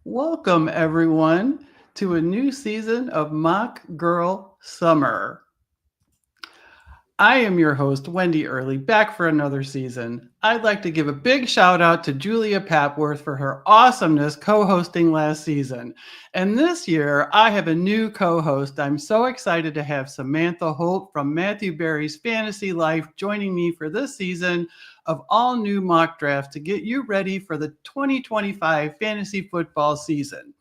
Welcome, everyone, to a new season of Mock Girl Summer. I am your host, Wendi Earley, back for another season. I'd like to give a big shout out to Julia Papworth for her awesomeness co hosting last season. And this year, I have a new co host. I'm so excited to have Samantha Holt from Matthew Berry's Fantasy Life joining me for this season of all new mock drafts to get you ready for the 2025 fantasy football season.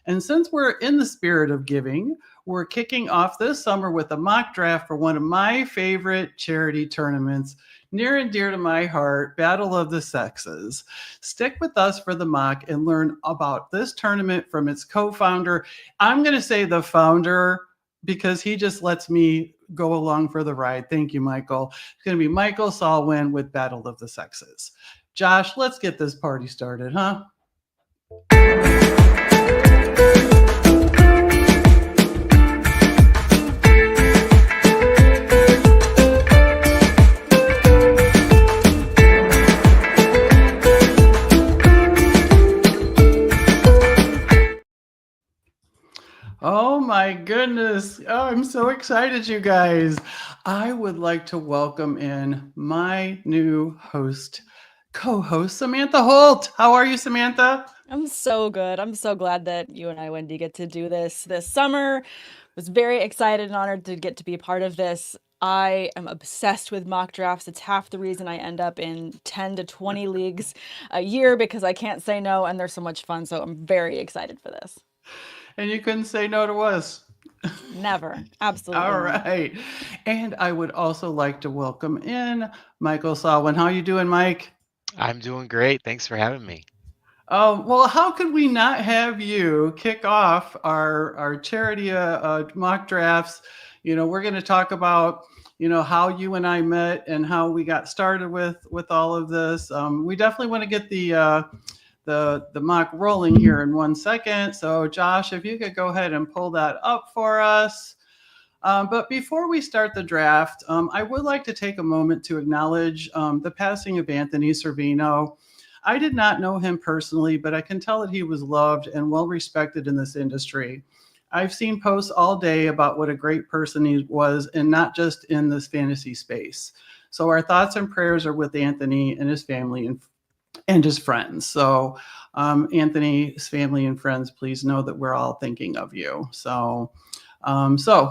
And since we're in the spirit of giving, we're kicking off this summer with a mock draft for one of my favorite charity tournaments, near and dear to my heart, Battle of the Sexes. Stick with us for the mock and learn about this tournament from its co founder. I'm going to say the founder because he just lets me go along for the ride. Thank you, Michael. It's going to be Michael Salwan with Battle of the Sexes. Josh, let's get this party started, huh? Oh my goodness. Oh, I'm so excited, you guys. I would like to welcome in my new co host, Samantha Holt. How are you, Samantha? I'm so good. I'm so glad that you and I, Wendy, get to do this summer. Was very excited and honored to get to be a part of this. I am obsessed with mock drafts. It's half the reason I end up in 10 to 20 leagues a year because I can't say no and they're so much fun. So I'm very excited for this. And you couldn't say no to us. Never. Absolutely All not. right. And I would also like to welcome in Michael Salwan. How you doing, Mike? I'm doing great. Thanks for having me. Well, how could we not have you kick off our charity mock drafts? We're going to talk about how you and I met and how we got started with all of this. We definitely want to get the mock rolling here in 1 second. So, Josh, if you could go ahead and pull that up for us. But before we start the draft, I would like to take a moment to acknowledge the passing of Anthony Servino. I did not know him personally, but I can tell that he was loved and well respected in this industry. I've seen posts all day about what a great person he was, and not just in this fantasy space. So our thoughts and prayers are with Anthony and his family and his friends. So Anthony's family and friends, please know that we're all thinking of you. So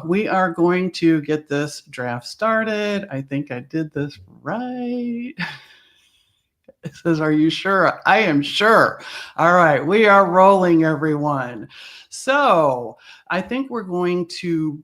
we are going to get this draft started. I think I did this right. It says, "Are you sure?" I am sure. All right, we are rolling, everyone. So I think we're going to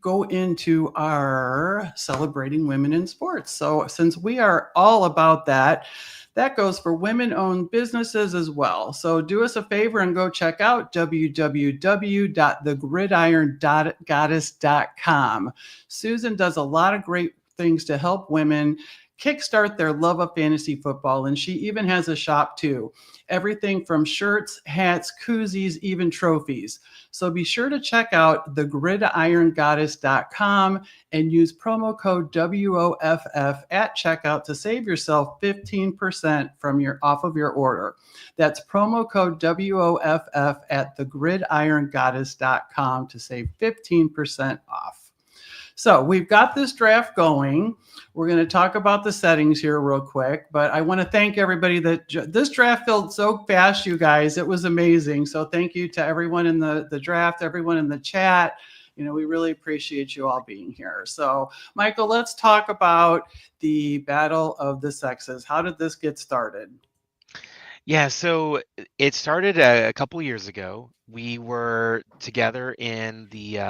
go into our celebrating women in sports. So since we are all about that, that goes for women owned businesses as well. So do us a favor and go check out www.thegridirongoddess.com. Susan does a lot of great things to help women kickstart their love of fantasy football. And she even has a shop too. Everything from shirts, hats, koozies, even trophies. So be sure to check out thegridirongoddess.com and use promo code WOFF at checkout to save yourself 15% from your off of your order. That's promo code WOFF at thegridirongoddess.com to save 15% off. So we've got this draft going. We're going to talk about the settings here real quick, but I want to thank everybody this draft filled so fast, you guys. It was amazing. So thank you to everyone in the draft, everyone in the chat. We really appreciate you all being here. So, Michael, let's talk about the Battle of the Sexes. How did this get started? Yeah, so it started a couple years ago. We were together in the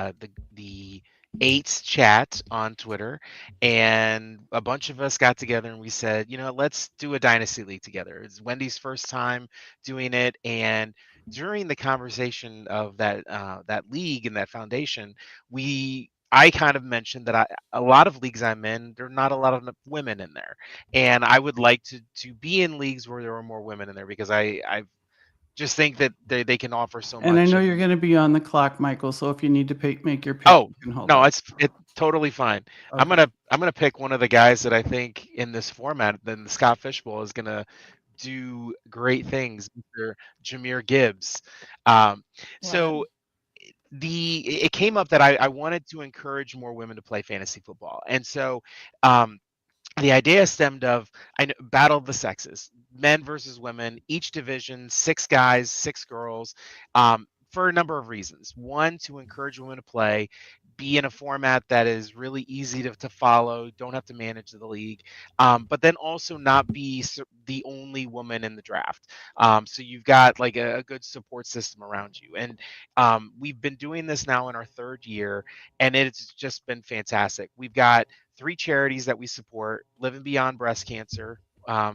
eights chat on Twitter, and a bunch of us got together and we said, let's do a dynasty league together. It's Wendy's first time doing it, and during the conversation of that league and that foundation, I kind of mentioned that a lot of leagues I'm in, there are not a lot of women in there, and I would like to be in leagues where there are more women in there because I just think that they can offer so And I much. know you're And going to be on the clock, Michael. So if you need to make your pick, oh you can hold no, up. it's totally fine. I'm Okay. gonna I'm gonna pick one of the guys that I think in this format, then the Scott Fishbowl is gonna do great things, Mr. Jameer Gibbs. Um, Love it. so it came up that I wanted to encourage more women to play fantasy football, and so um, the idea stemmed of battle of the sexes, men versus women, each division, 6 guys, 6 girls, for a number of reasons. One, to encourage women to play, be in a format that is really easy to follow, don't have to manage the league, but then also not be the only woman in the draft. So you've got like a good support system around you. And we've been doing this now in our 3rd year, and it's just been fantastic. We've got 3 charities that we support: Living Beyond Breast Cancer,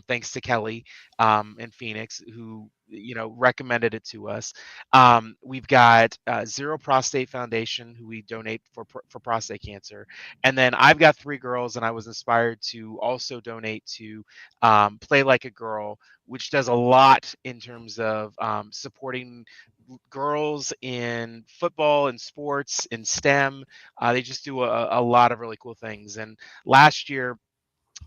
thanks to Kelly in Phoenix, who recommended it to us. We've got Zero Prostate Foundation, who we donate for prostate cancer, and then I've got 3 girls, and I was inspired to also donate to Play Like a Girl, which does a lot in terms of supporting girls in football and sports in STEM. They just do a lot of really cool things. And last year,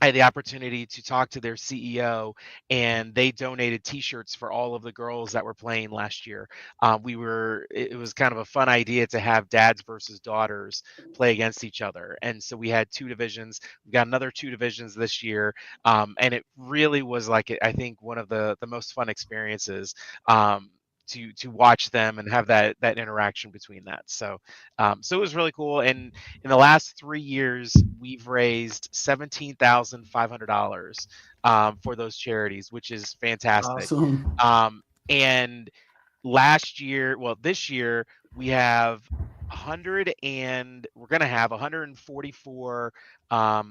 I had the opportunity to talk to their CEO, and they donated T-shirts for all of the girls that were playing last year. It was kind of a fun idea to have dads versus daughters play against each other, and so we had 2 divisions. We got another 2 divisions this year, and it really was like, I think, one of the most fun experiences. To watch them and have that interaction between that. So it was really cool. And in the last 3 years, we've raised $17,500 for those charities, which is fantastic. Awesome. And this year we have 100, and we're going to have 144. I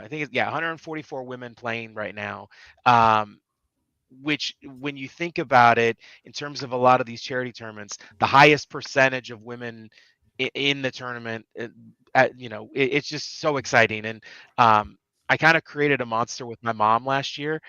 think 144 women playing right now. Which, when you think about it, in terms of a lot of these charity tournaments, the highest percentage of women in the tournament, it's just so exciting. And I kind of created a monster with my mom last year.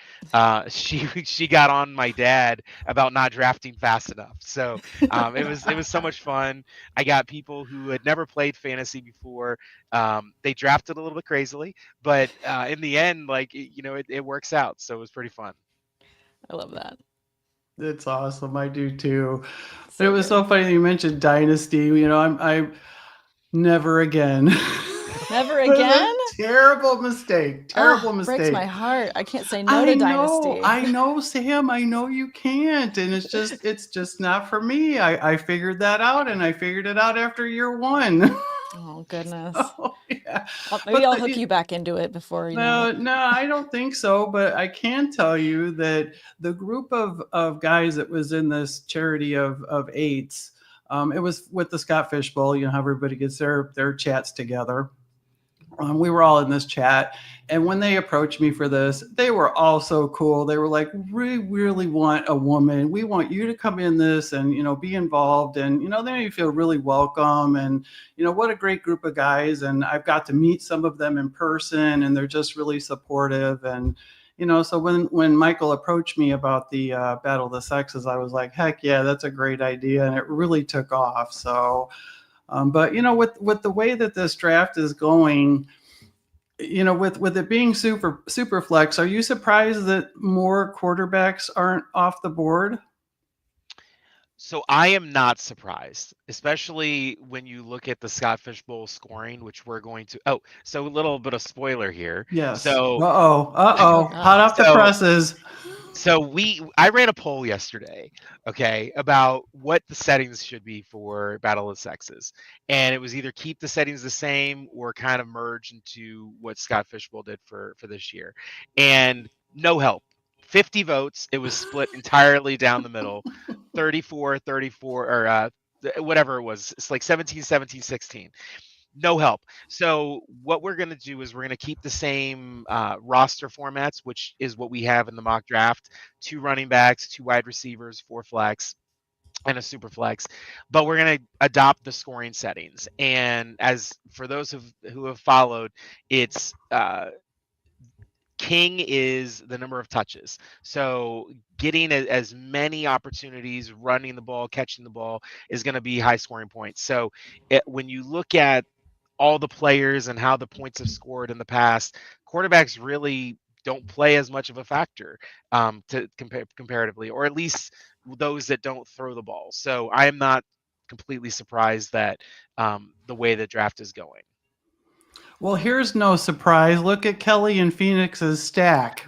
She got on my dad about not drafting fast enough. So it was so much fun. I got people who had never played fantasy before. They drafted a little bit crazily, but in the end, it works out. So it was pretty fun. I love that. It's awesome. I do too. But So it was good. so funny that you mentioned Dynasty. I never again. Never It was again? a terrible mistake. Terrible Oh, breaks mistake. my heart. I can't say no I to know, Dynasty. Sam. I know you can't, and it's just not for me. I figured that out, and I figured it out after year 1. Oh, goodness. Oh yeah, Maybe but I'll hook you back into it before you know no, it. no, I don't think so. But I can tell you that the group of guys that was in this charity of eights, it was with the Scott Fish Bowl. You know how everybody gets their chats together. We were all in this chat, and when they approached me for this, they were all so cool. They were like, "We really want a woman. We want you to come in this and be involved." And they made me feel really welcome. And what a great group of guys. And I've got to meet some of them in person, and they're just really supportive. And so when Michael approached me about the Battle of the Sexes, I was like, "Heck yeah, that's a great idea," and it really took off. So. But with the way that this draft is going, with it being super flex, are you surprised that more quarterbacks aren't off the board? So I am not surprised, especially when you look at the Scott Fish Bowl scoring, which we're going to. Oh, so a little bit of spoiler here. Yes. So, Oh, Hot God. off the so presses. I ran a poll yesterday, okay, about what the settings should be for Battle of the Sexes, and it was either keep the settings the same or kind of merge into what Scott Fishbowl did for this year, and no help. 50 votes. It was split entirely down the middle, 34, 34, or whatever it was. It's like 17, 17, 16. No help. So what we're going to do is we're going to keep the same roster formats, which is what we have in the mock draft: 2 running backs, 2 wide receivers, 4 flex, and a super flex. But we're going to adopt the scoring settings. And as for those who have followed, it's king is the number of touches. So getting as many opportunities, running the ball, catching the ball, is going to be high scoring points. So when you look at all the players and how the points have scored in the past, quarterbacks really don't play as much of a factor to comparatively, or at least those that don't throw the ball. So I am not completely surprised that the way the draft is going. Well, here's no surprise. Look at Kelly and Phoenix's stack.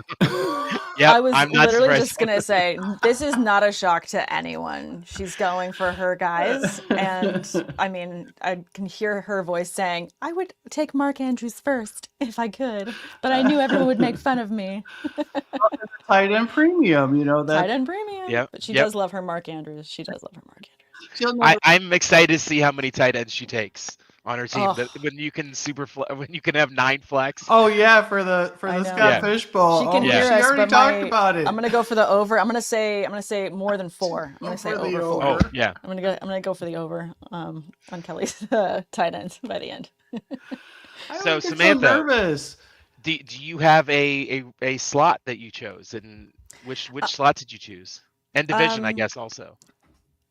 Yep, I was I'm not literally surprised. just gonna say, this is not a shock to anyone. She's going for her guys, and I mean, I can hear her voice saying, "I would take Mark Andrews first if I could, but I knew everyone would make fun of me." Tight end premium, you know Tight that. end premium, Yep, but she yep. does love her Mark Andrews. She does love her Mark Andrews. She'll never. I'm excited to see how many tight ends she takes on her team. Oh, That when you can when you can have 9 flex. Oh yeah, for the I Scott Yeah. know. Fishbowl. She can Oh, Yeah. hear she us, already but talked about it. I'm gonna go for the over. I'm gonna say more than 4. I'm gonna say For the over 4. over. Oh yeah. I'm gonna go for the over on Kelly's tight ends by the end. I So don't get Samantha, so nervous. do you have a slot that you chose, and which slot did you choose? And division, I Um, guess, also.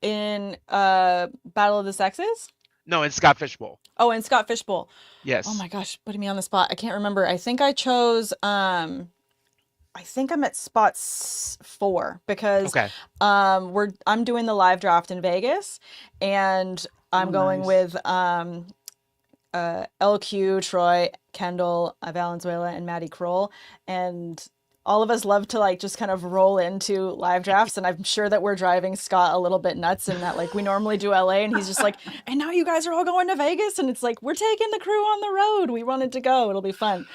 in Battle of the Sexes? No, in Scott Fishbowl. Oh, and Scott Fishbowl. Oh Yes. my gosh, putting me on the spot. I can't remember. I think I chose I think I'm at spot 4 because Okay. I'm doing the live draft in Vegas, and I'm Oh, going nice. with LQ, Troy, Kendall, Valenzuela, and Maddie Kroll, and all of us love to like just kind of roll into live drafts, and I'm sure that we're driving Scott a little bit nuts, and that like we normally do LA, and he's just like, and now you guys are all going to Vegas, and it's like we're taking the crew on the road. We wanted to go. It'll be fun.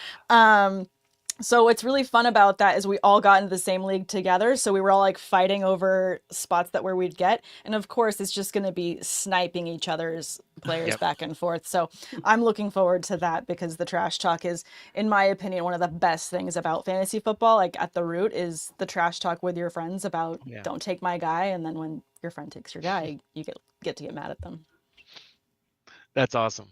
So what's really fun about that is we all got into the same league together. So we were all like fighting over spots that where we'd get. And of course, it's just going to be sniping each other's players Yep. back and forth. So I'm looking forward to that because the trash talk is, in my opinion, one of the best things about fantasy football. Like at the root is the trash talk with your friends about Yeah. don't take my guy. And then when your friend takes your guy, you get to get mad at them. That's awesome.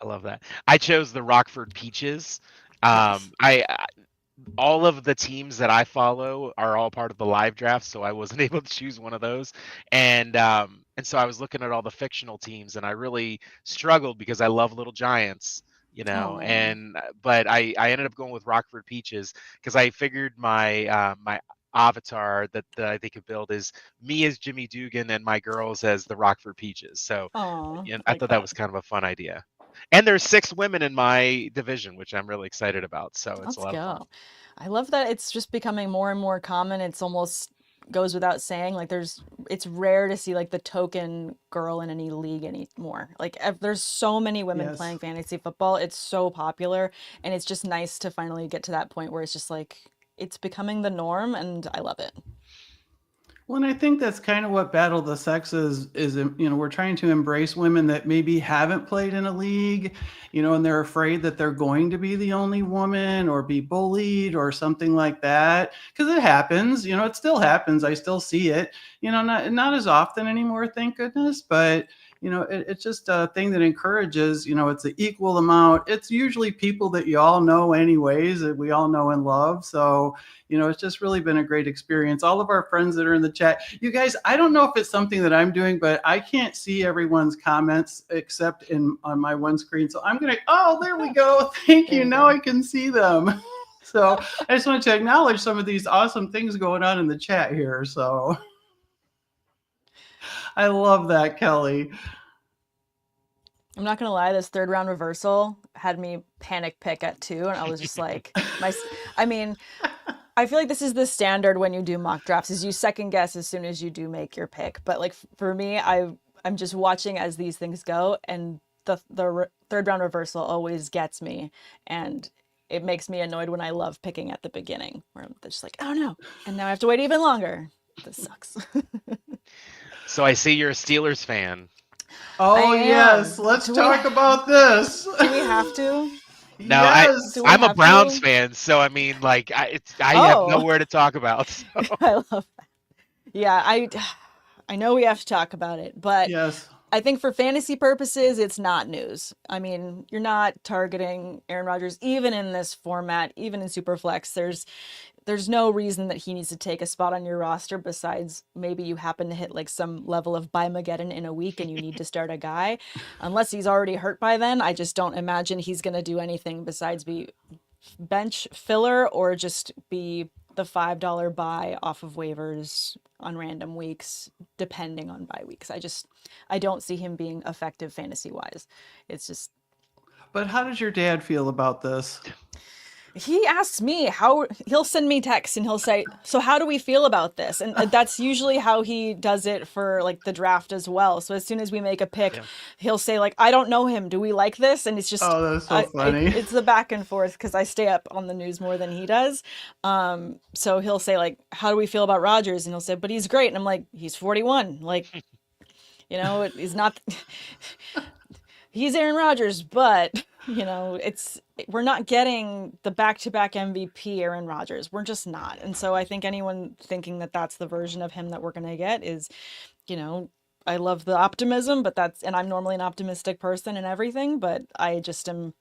I love that. I chose the Rockford Peaches. Nice. I all of the teams that I follow are all part of the live draft, so I wasn't able to choose one of those. And so I was looking at all the fictional teams, and I really struggled because I love Little Giants, you know. Oh. And but I ended up going with Rockford Peaches because I figured my my avatar that I think could build is me as Jimmy Dugan and my girls as the Rockford Peaches. So Aw, yeah, I like thought that was kind of a fun idea. And there's 6 women in my division, which I'm really excited about. So it's Let's a lot of fun. go. I love that it's just becoming more and more common. It's almost goes without saying. Like it's rare to see like the token girl in any league anymore. Like there's so many women Yes. playing fantasy football. It's so popular, and it's just nice to finally get to that point where it's just like it's becoming the norm, and I love it. Well, and I think that's kind of what Battle of the Sexes is, you know, we're trying to embrace women that maybe haven't played in a league, you know, and they're afraid that they're going to be the only woman or be bullied or something like that. Because it happens, you know, it still happens. I still see it, you know, not as often anymore, thank goodness. But, you know, it's just a thing that encourages, you know, it's an equal amount. It's usually people that you all know anyways, that we all know and love. So, you know, it's just really been a great experience. All of our friends that are in the chat, you guys, I don't know if it's something that I'm doing, but I can't see everyone's comments except on my one screen. So I'm going to, oh, there we go. Thank There you. you Now go. I can see them. So I just want to acknowledge some of these awesome things going on in the chat here. So I love that, Kelly. I'm not gonna lie, this 3rd round reversal had me panic pick at 2, and I was just like, I mean, I feel like this is the standard when you do mock drafts, is you second guess as soon as you do make your pick. But like for me, I'm just watching as these things go, and the 3rd round reversal always gets me, and it makes me annoyed when I love picking at the beginning, where I'm just like, oh no, and now I have to wait even longer. This sucks. So I see you're a Steelers fan. Oh, I am. yes. Let's talk about this. Do we have to? No, Yes. Do we I'm a have Browns to? fan, so I mean, like, I have Oh. nowhere to talk about. So. I love that. Yeah, I know we have to talk about it, but Yes. I think for fantasy purposes, it's not news. I mean, you're not targeting Aaron Rodgers, even in this format, even in Superflex. There's no reason that he needs to take a spot on your roster besides maybe you happen to hit like some level of Bimageddon in a week and you need to start a guy. Unless he's already hurt by then, I just don't imagine he's going to do anything besides be bench filler or just be the $5 buy off of waivers on random weeks, depending on bye weeks. I don't see him being effective fantasy wise. It's just, But how does your dad feel about this? he asks me how, he'll send me texts and he'll say, so how do we feel about this? And that's usually how he does it for like the draft as well. So as soon as we make a pick, Yeah. he'll say like, I don't know him, do we like this? And it's just, Oh, that's so funny. it's the back and forth because I stay up on the news more than he does. So he'll say like, how do we feel about Rodgers? And he'll say, but he's great. And I'm like, he's 41, like, he's not he's Aaron Rodgers, but we're not getting the back-to-back MVP Aaron Rodgers. We're just not. And so I think anyone thinking that that's the version of him that we're going to get is, I love the optimism, and I'm normally an optimistic person and everything, but I just am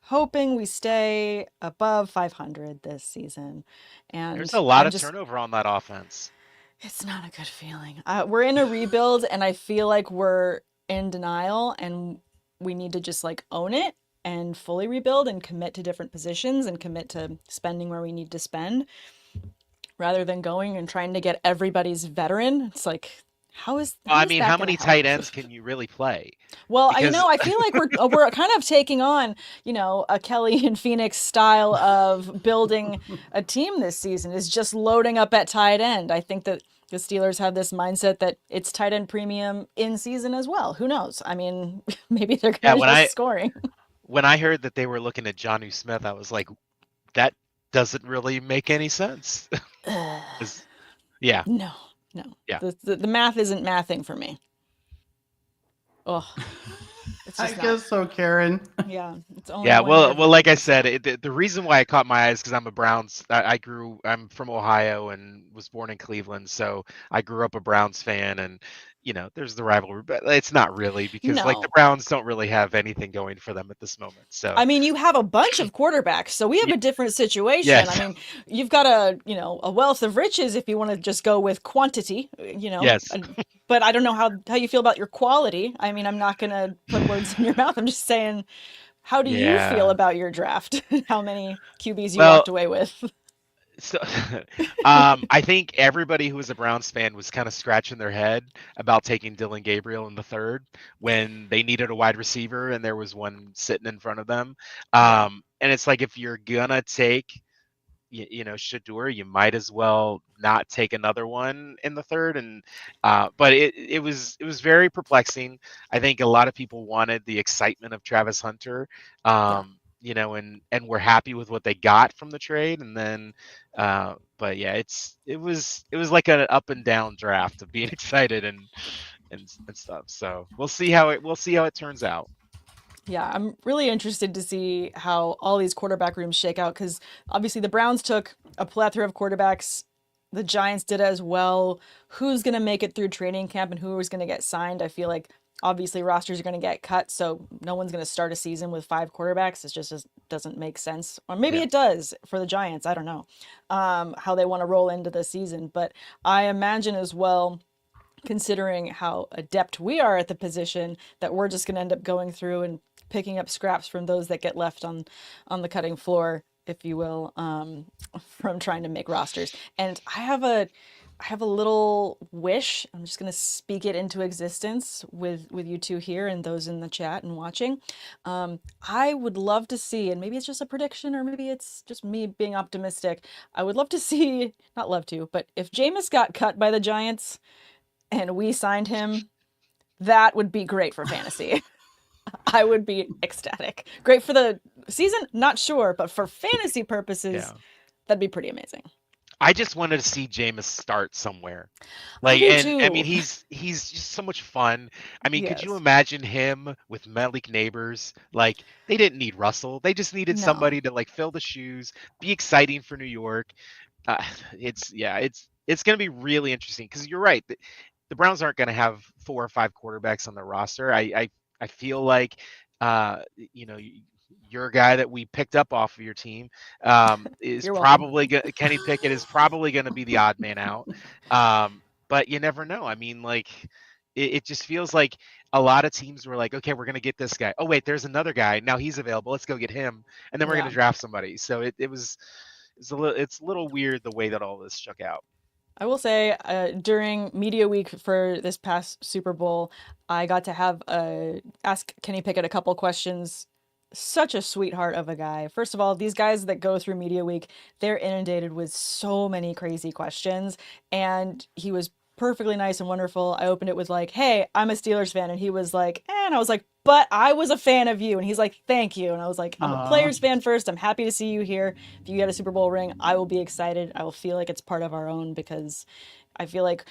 hoping we stay above 500 this season. And There's a lot of turnover on that offense. It's not a good feeling. We're in a rebuild, and I feel like we're in denial, and we need to just like own it and fully rebuild and commit to different positions and commit to spending where we need to spend rather than going and trying to get everybody's veteran. It's like, how many tight ends can you really play? Well, I feel like we're kind of taking on, a Kelly and Phoenix style of building a team this season, is just loading up at tight end. I think that the Steelers have this mindset that it's tight end premium in season as well. Who knows? I mean, maybe they're going to just scoring. When I heard that they were looking at Jonnu Smith, I was like, that doesn't really make any sense. Yeah. No. Yeah. The math isn't mathing for me. Oh. I guess so, Karen. Yeah, it's only well, like I said, the reason why it caught my eyes because I'm a Browns. I'm from Ohio and was born in Cleveland, so I grew up a Browns fan, and there's the rivalry, but it's not really because like the Browns don't really have anything going for them at this moment. So I mean, you have a bunch of quarterbacks, so we have a different situation. Yes. I mean, you've got a wealth of riches if you want to just go with quantity, Yes. But I don't know how you feel about your quality. I mean, I'm not going to put words in your mouth. I'm just saying, how do you feel about your draft? How many QBs you walked away with? So, I think everybody who was a Browns fan was kind of scratching their head about taking Dylan Gabriel in the third when they needed a wide receiver and there was one sitting in front of them. And it's like, if you're gonna take, Shedeur, you might as well not take another one in the third. And but it was very perplexing. I think a lot of people wanted the excitement of Travis Hunter. And we're happy with what they got from the trade. And then, but yeah, it was like an up and down draft of being excited and stuff. So we'll see how it turns out. Yeah, I'm really interested to see how all these quarterback rooms shake out because obviously the Browns took a plethora of quarterbacks. The Giants did as well. Who's going to make it through training camp and who is going to get signed? I feel like obviously rosters are going to get cut, so no one's going to start a season with 5 quarterbacks. It just doesn't make sense. Or maybe it does for the Giants. I don't know how they want to roll into the season. But I imagine as well, considering how adept we are at the position, that we're just going to end up going through and picking up scraps from those that get left on the cutting floor, if you will, from trying to make rosters. And I have a little wish. I'm just going to speak it into existence with you two here and those in the chat and watching. I would love to see, and maybe it's just a prediction or maybe it's just me being optimistic. I would love to see, not love to, but if Jameis got cut by the Giants and we signed him, that would be great for fantasy. I would be ecstatic. Great for the season? Not sure, but for fantasy purposes, that'd be pretty amazing. I just wanted to see Jameis start somewhere. I mean, he's just so much fun. I mean, could you imagine him with Malik Neighbors? Like, they didn't need Russell. They just needed somebody to like fill the shoes, be exciting for New York. It's going to be really interesting because you're right. The Browns aren't going to have 4 or 5 quarterbacks on their roster. I feel like, you're a guy that we picked up off of your team. Is probably Kenny Pickett is probably going to be the odd man out. But you never know. I mean, like, it just feels like a lot of teams were like, okay, we're going to get this guy. Oh, wait, there's another guy. Now he's available. Let's go get him. And then we're going Yeah. to draft somebody. So it's a little weird the way that all this shook out. I will say, during media week for this past Super Bowl, I got to have ask Kenny Pickett a couple questions. Such a sweetheart of a guy. First of all, these guys that go through media week, they're inundated with so many crazy questions, and he was perfectly nice and wonderful. I opened it with like, "Hey, I'm a Steelers fan," and he was like, and I was like, "But I was a fan of you," and he's like, "Thank you," and I was like, "I'm a Uh, Players fan first. I'm happy to see you here. If you get a Super Bowl ring, I will be excited. I will feel like it's part of our own because I feel like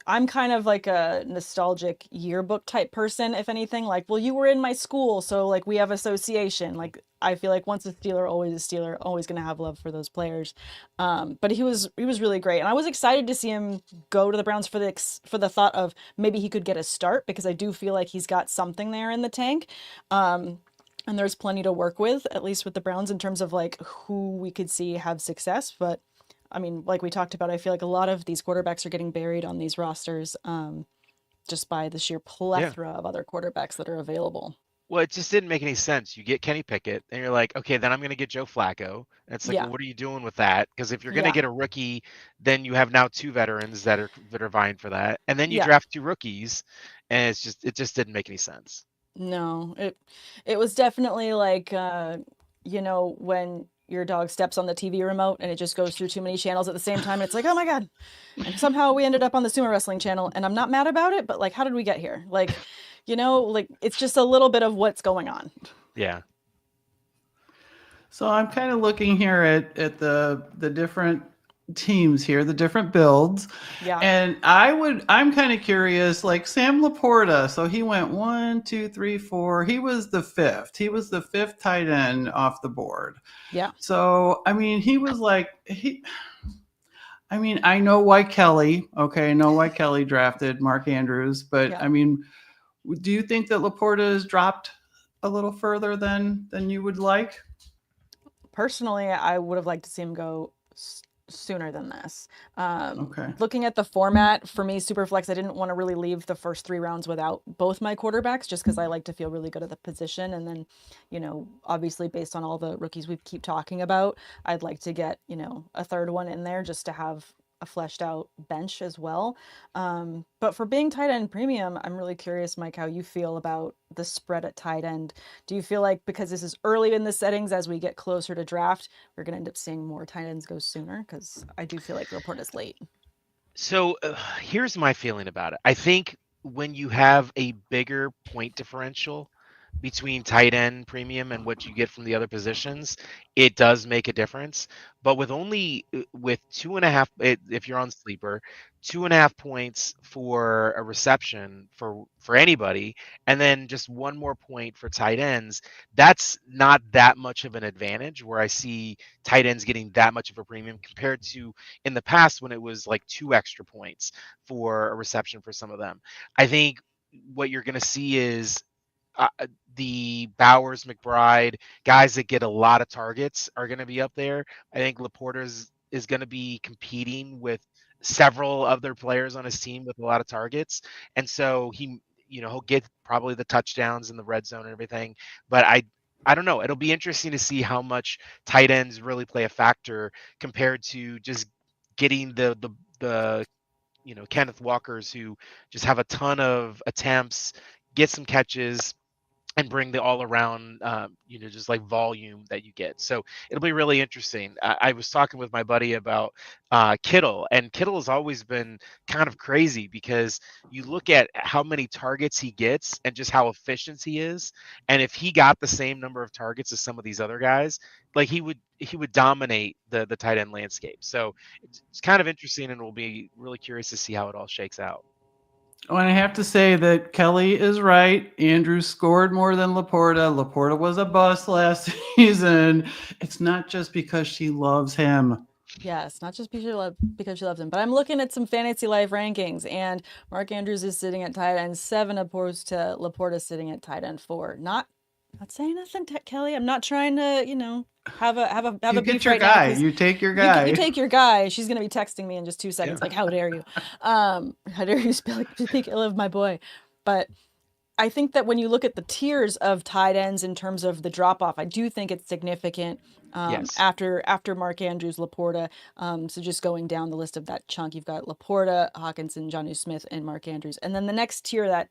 I'm kind of like a nostalgic yearbook type person, if anything. Like, well, you were in my school, so like we have association. Like, I feel like once a Steeler, always a Steeler. Always gonna have love for those players. But he was really great, and I was excited to see him go to the Browns for the thought of maybe he could get a start because I do feel like he's got something there in the tank. Um, and there's plenty to work with, at least with the Browns, in terms of like who we could see have success. But I mean, like we talked about, I feel like a lot of these quarterbacks are getting buried on these rosters, just by the sheer Yeah. plethora of other quarterbacks that are available. Well, it just didn't make any sense. You get Kenny Pickett, and you're like, okay, then I'm going to get Joe Flacco. And it's like, Yeah, well, what are you doing with that? Because if you're going to yeah, get a rookie, then you have now two veterans that are vying for that, and then you yeah. draft two rookies, and it just didn't make any sense. No, it was definitely like, when your dog steps on the TV remote and it just goes through too many channels at the same time, and it's like, oh my God. And somehow we ended up on the sumo wrestling channel, and I'm not mad about it, but like, how did we get here? Like, like it's just a little bit of what's going on. Yeah. so I'm kind of looking here at the different teams here, the different builds. Yeah, And I'm kind of curious, like Sam Laporta. So he went 1, 2, 3, 4. He was the fifth. He was the fifth tight end off the board. yeah, So I mean, he was like I mean, I know why Kelly. Okay, I know why Kelly drafted Mark Andrews, but yeah. I mean, do you think that Laporta has dropped a little further than you would like? Personally, I would have liked to see him go sooner than this. Okay. Looking at the format, for me, Superflex, I didn't want to really leave the first 3 rounds without both my quarterbacks just because I like to feel really good at the position. And then, obviously, based on all the rookies we keep talking about, I'd like to get, a third one in there just to have a fleshed out bench as well. But for being tight end premium, I'm really curious, Mike, how you feel about the spread at tight end. Do you feel like because this is early in the settings, as we get closer to draft, we're going to end up seeing more tight ends go sooner? Because I do feel like the report is late. So here's my feeling about it. I think when you have a bigger point differential between tight end premium and what you get from the other positions, it does make a difference. But with 2.5, if you're on sleeper, 2.5 points for a reception for anybody, and then just one more point for tight ends, that's not that much of an advantage. Where I see tight ends getting that much of a premium compared to in the past when it was like 2 extra points for a reception for some of them. I think what you're going to see is uh, the Bowers, McBride guys that get a lot of targets are going to be up there. I think Laporta is going to be competing with several other players on his team with a lot of targets, and so he'll get probably the touchdowns in the red zone and everything. But I don't know. It'll be interesting to see how much tight ends really play a factor compared to just getting the Kenneth Walkers who just have a ton of attempts, get some catches, and bring the all around, just like volume that you get. So it'll be really interesting. I was talking with my buddy about Kittle, and Kittle has always been kind of crazy because you look at how many targets he gets and just how efficient he is. And if he got the same number of targets as some of these other guys, like he would dominate the tight end landscape. So it's kind of interesting, and we'll be really curious to see how it all shakes out. Oh, and I have to say that Kelly is right. Andrew scored more than Laporta. Laporta was a bust last season. It's not just because she loves him. Yes, not just because she loves him, but I'm looking at some fantasy life rankings, and Mark Andrews is sitting at tight end 7, opposed to Laporta sitting at tight end 4. Not Not saying nothing, Kelly. I'm not trying to, have a You beef get your right now guy. because You take your you guy. take your guy. She's gonna be texting me in just 2 seconds, Yeah. like, how dare you? How dare you speak ill of my boy? But I think that when you look at the tiers of tight ends in terms of the drop off, I do think it's significant Yes. after Mark Andrews, Laporta. So just going down the list of that chunk, you've got Laporta, Hawkinson, Jonnu Smith, and Mark Andrews. And then the next tier, that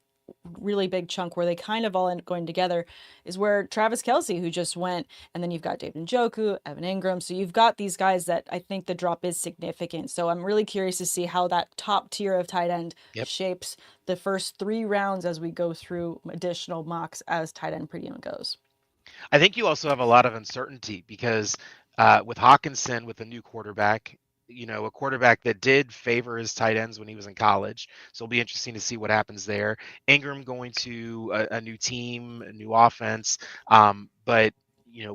really big chunk where they kind of all end up going together, is where Travis Kelce, who just went, and then you've got David Njoku, Evan Ingram. So you've got these guys that I think the drop is significant. So I'm really curious to see how that top tier of tight end Yep. shapes the first 3 rounds as we go through additional mocks as tight end premium goes. I think you also have a lot of uncertainty because with Hawkinson, with a new quarterback, a quarterback that did favor his tight ends when he was in college. So it'll be interesting to see what happens there. Ingram going to a new team, a new offense, but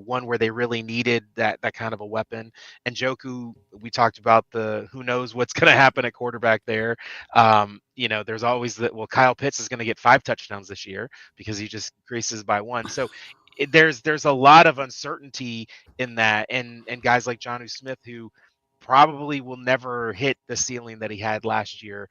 one where they really needed that kind of a weapon. And Joku, we talked about the who knows what's going to happen at quarterback there. There's always Kyle Pitts is going to get 5 touchdowns this year because he just increases by 1. So there's a lot of uncertainty in that, and guys like Jonnu Smith who probably will never hit the ceiling that he had last year,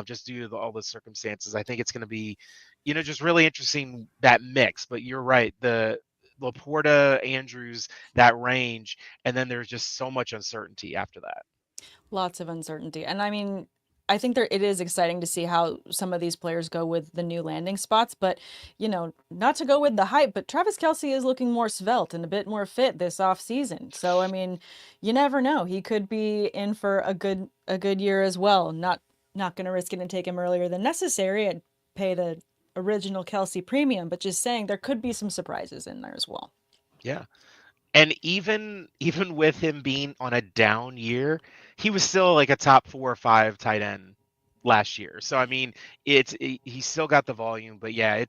just due to all the circumstances. I think it's going to be, just really interesting, that mix. But you're right, the Laporta, Andrews, that range, and then there's just so much uncertainty after that. Lots of uncertainty. And I mean, I think it is exciting to see how some of these players go with the new landing spots, but not to go with the hype, but Travis Kelce is looking more svelte and a bit more fit this offseason. So I mean, you never know. He could be in for a good year as well. Not going to risk it and take him earlier than necessary and pay the original Kelce premium, but just saying there could be some surprises in there as well. Yeah. And even with him being on a down year, he was still like a top 4 or 5 tight end last year. So I mean, he's still got the volume. But yeah,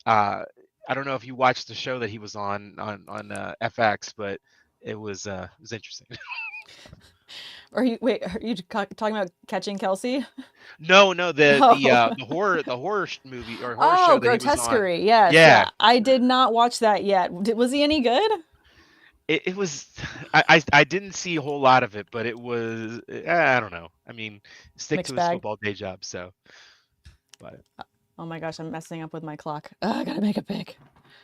I don't know if you watched the show that he was on FX, but it was interesting. Are you talking about Catching Kelce? No, the Oh. the horror movie or horror show that he was on. Grotesquerie. Yes. Yeah, I did not watch that yet. Was he any good? it was. I didn't see a whole lot of it, but it was. I don't know. I mean, stick Mixed to his bag. football day job. So, but Oh my gosh, I'm messing up with my clock. I gotta make a pick.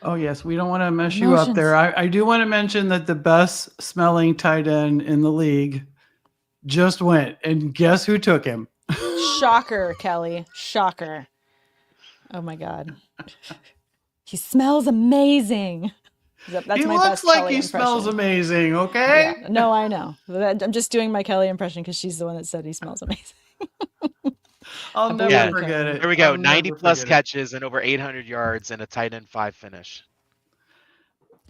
Oh yes, we don't want to mess you up there. I do want to mention that the best smelling tight end in the league just went, and guess who took him? Shocker, Kelly. Shocker. Oh my God. He smells amazing. That's He my looks best like Kelly he impression. smells amazing. Okay. Yeah. No, I know. I'm just doing my Kelly impression because she's the one that said he smells amazing. I'll believe never you, forget Kelly. it. there we go. I'll 90 never plus forget it. catches and over 800 yards and a tight end 5 finish.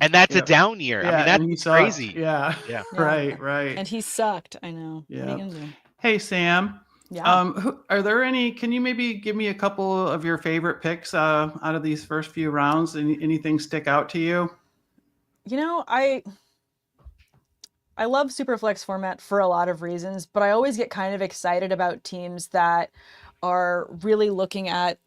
And that's a Yep. down year. Yeah, I and mean, he that's sucked. crazy. Yeah. Yeah. Right. And he sucked. I know. What are you Yeah. gonna do? Hey Sam. Yeah. Are there any? Can you maybe give me a couple of your favorite picks out of these first few rounds? Anything stick out to you? I love Superflex format for a lot of reasons, but I always get kind of excited about teams that are really looking at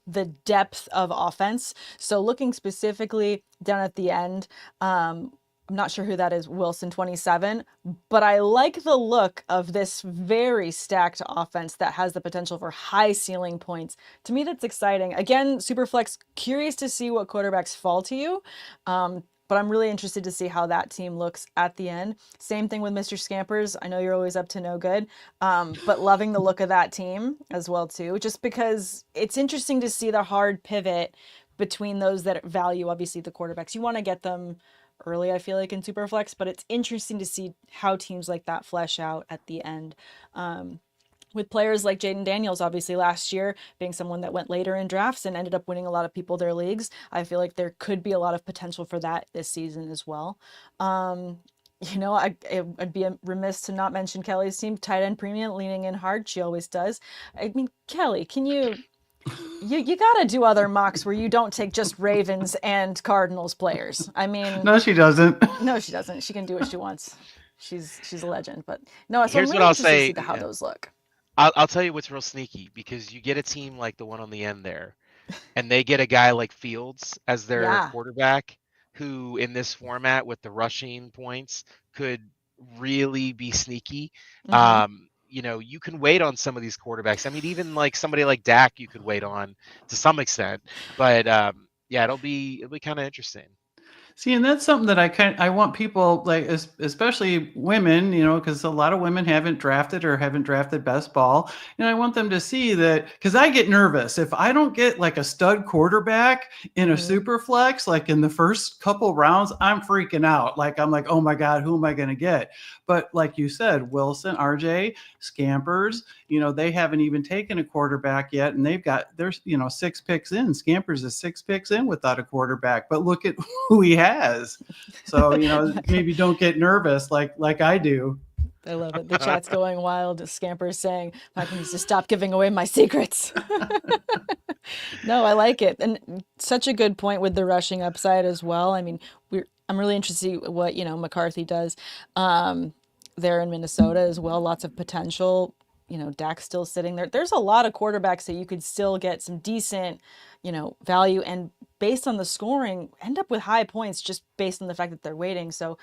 the depth of offense. So looking specifically down at the end, I'm not sure who that is, Wilson 27, but I like the look of this very stacked offense that has the potential for high ceiling points. To me, that's exciting. Again, Superflex, curious to see what quarterbacks fall to you. But I'm really interested to see how that team looks at the end. Same thing with Mr. Scampers. I know you're always up to no good, but loving the look of that team as well too, just because it's interesting to see the hard pivot between those that value, obviously, the quarterbacks. You want to get them early, I feel like, in Superflex, but it's interesting to see how teams like that flesh out at the end. With players like Jaden Daniels, obviously last year being someone that went later in drafts and ended up winning a lot of people their leagues, I feel like there could be a lot of potential for that this season as well. I'd be remiss to not mention Kelly's team, tight end premium, leaning in hard. She always does. I mean, Kelly, can you gotta do other mocks where you don't take just Ravens and Cardinals players. I mean, No, she doesn't. no, she doesn't. She can do what she wants. She's a legend. But no, so Here's I'm what really I'll interested say. to see how those look. I'll tell you what's real sneaky, because you get a team like the one on the end there and they get a guy like Fields as their Yeah. quarterback, who in this format with the rushing points could really be sneaky. Hmm. You can wait on some of these quarterbacks. I mean, even like somebody like Dak, you could wait on to some extent. But yeah, it'll be kind of interesting. See, and that's something that I want people like, especially women, because a lot of women haven't drafted best ball, and I want them to see that, because I get nervous if I don't get like a stud quarterback in a Hmm. super flex, like in the first couple rounds, I'm freaking out. Like I'm like, oh my god, who am I going to get? But like you said, Wilson, RJ, Scampers, they haven't even taken a quarterback yet, and there's 6 picks in. Scampers is 6 picks in without a quarterback, but look at who he has. So, maybe don't get nervous like I do. I love it. The chat's going wild. Scampers saying, Michael needs to stop giving away my secrets. No, I like it. And such a good point with the rushing upside as well. I mean, I'm really interested to see what, McCarthy does um, there in Minnesota as well. Lots of potential. Dak's still sitting there. There's a lot of quarterbacks that you could still get some decent, value, and based on the scoring, end up with high points just based on the fact that they're waiting. So,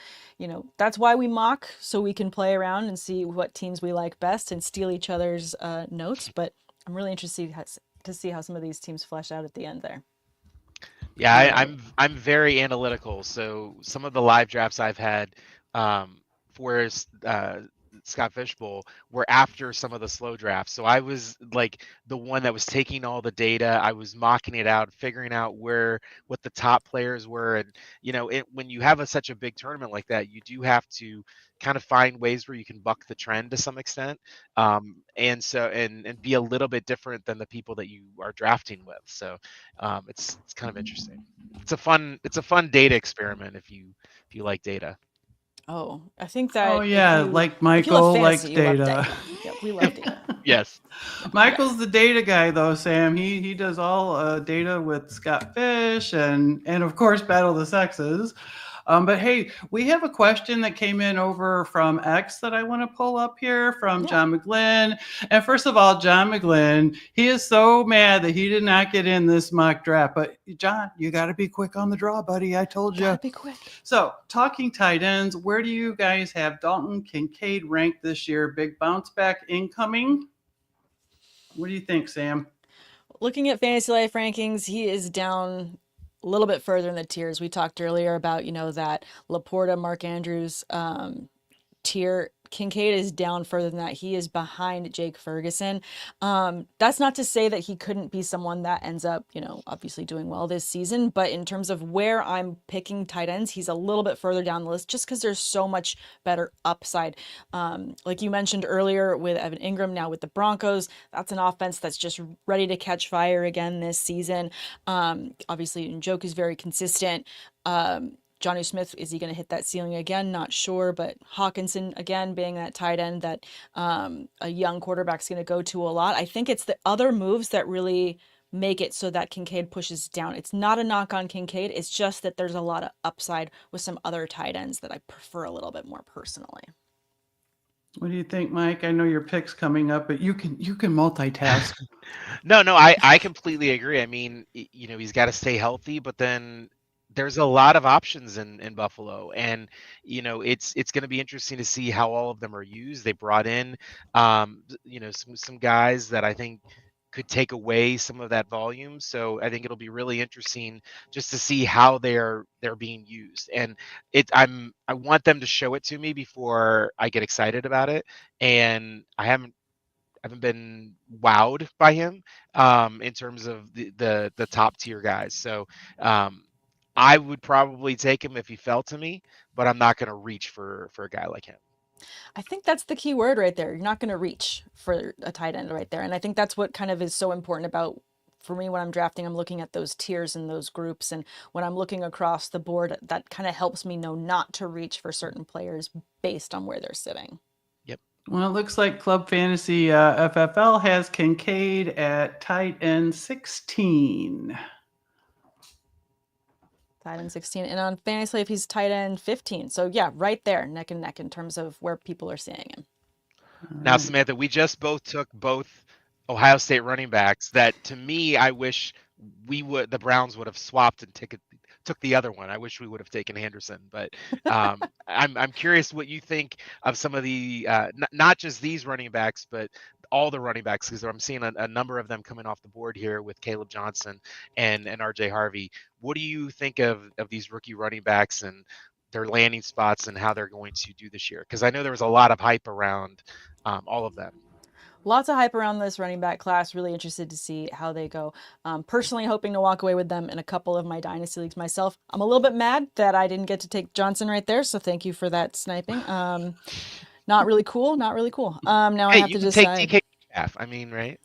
that's why we mock, so we can play around and see what teams we like best and steal each other's notes. But I'm really interested to see how some of these teams flesh out at the end there. Yeah, All I, right. I'm very analytical. So some of the live drafts I've had um, for Scott Fishbowl were after some of the slow drafts. So I was like the one that was taking all the data. I was mocking it out, figuring out what the top players were, and when you have such a big tournament like that, you do have to kind of find ways where you can buck the trend to some extent, and be a little bit different than the people that you are drafting with. So it's kind of interesting. It's a fun data experiment if you like data. Oh, I think Oh that yeah, like if you love Michael fantasy, likes you love data. data. Yeah, we love data. Yes. Yeah. Michael's the data guy though, Sam. He does all data with Scott Fish and of course Battle of the Sexes. But hey, we have a question that came in over from X that I want to pull up here from Yeah. John McGlynn. And first of all, John McGlynn, he is so mad that he did not get in this mock draft. But John, you got to be quick on the draw, buddy. I told you. Gotta be quick. So, talking tight ends, where do you guys have Dalton Kincaid ranked this year? Big bounce back incoming? What do you think, Sam? Looking at Fantasy Life rankings, he is down a little bit further in the tiers. We talked earlier about, that Laporta, Mark Andrews tier. Kincaid is down further than that. He is behind Jake Ferguson. That's not to say that he couldn't be someone that ends up, obviously doing well this season. But in terms of where I'm picking tight ends, he's a little bit further down the list just because there's so much better upside. Like you mentioned earlier with Evan Ingram, now with the Broncos, that's an offense that's just ready to catch fire again this season. Obviously, Njoku is very consistent. Jonnu Smith, is he going to hit that ceiling again? Not sure, but Hawkinson, again, being that tight end that a young quarterback's going to go to a lot. I think it's the other moves that really make it so that Kincaid pushes down. It's not a knock on Kincaid. It's just that there's a lot of upside with some other tight ends that I prefer a little bit more personally. What do you think, Mike? I know your pick's coming up, but you can multitask. No, I completely agree. I mean, he's got to stay healthy, but then there's a lot of options in Buffalo, and it's going to be interesting to see how all of them are used. They brought in, some guys that I think could take away some of that volume. So I think it'll be really interesting just to see how they're being used. And I want them to show it to me before I get excited about it. And I haven't been wowed by him in terms of the top tier guys. So I would probably take him if he fell to me, but I'm not going to reach for a guy like him. I think that's the key word right there. You're not going to reach for a tight end right there. And I think that's what kind of is so important about, for me, when I'm drafting, I'm looking at those tiers and those groups. And when I'm looking across the board, that kind of helps me know not to reach for certain players based on where they're sitting. Yep. Well, it looks like Club Fantasy FFL has Kincaid at tight end 16. Tight end 16. And on Fantasy Life, he's tight end 15. So yeah, right there, neck and neck in terms of where people are seeing him. Now, Right. Samantha, we just both took both Ohio State running backs that, to me, I wish the Browns would have swapped and took the other one. I wish we would have taken Henderson, but I'm curious what you think of some of the not just these running backs, but all the running backs, because I'm seeing a number of them coming off the board here with Caleb Johnson and RJ Harvey. What do you think of these rookie running backs and their landing spots and how they're going to do this year? Because I know there was a lot of hype around all of them. Lots of hype around this running back class. Really interested to see how they go. Personally hoping to walk away with them in a couple of my dynasty leagues myself. I'm a little bit mad that I didn't get to take Johnson right there, so thank you for that sniping. Not really cool. Not really cool. Now I have to decide. You can take DK Metcalf. I mean, right?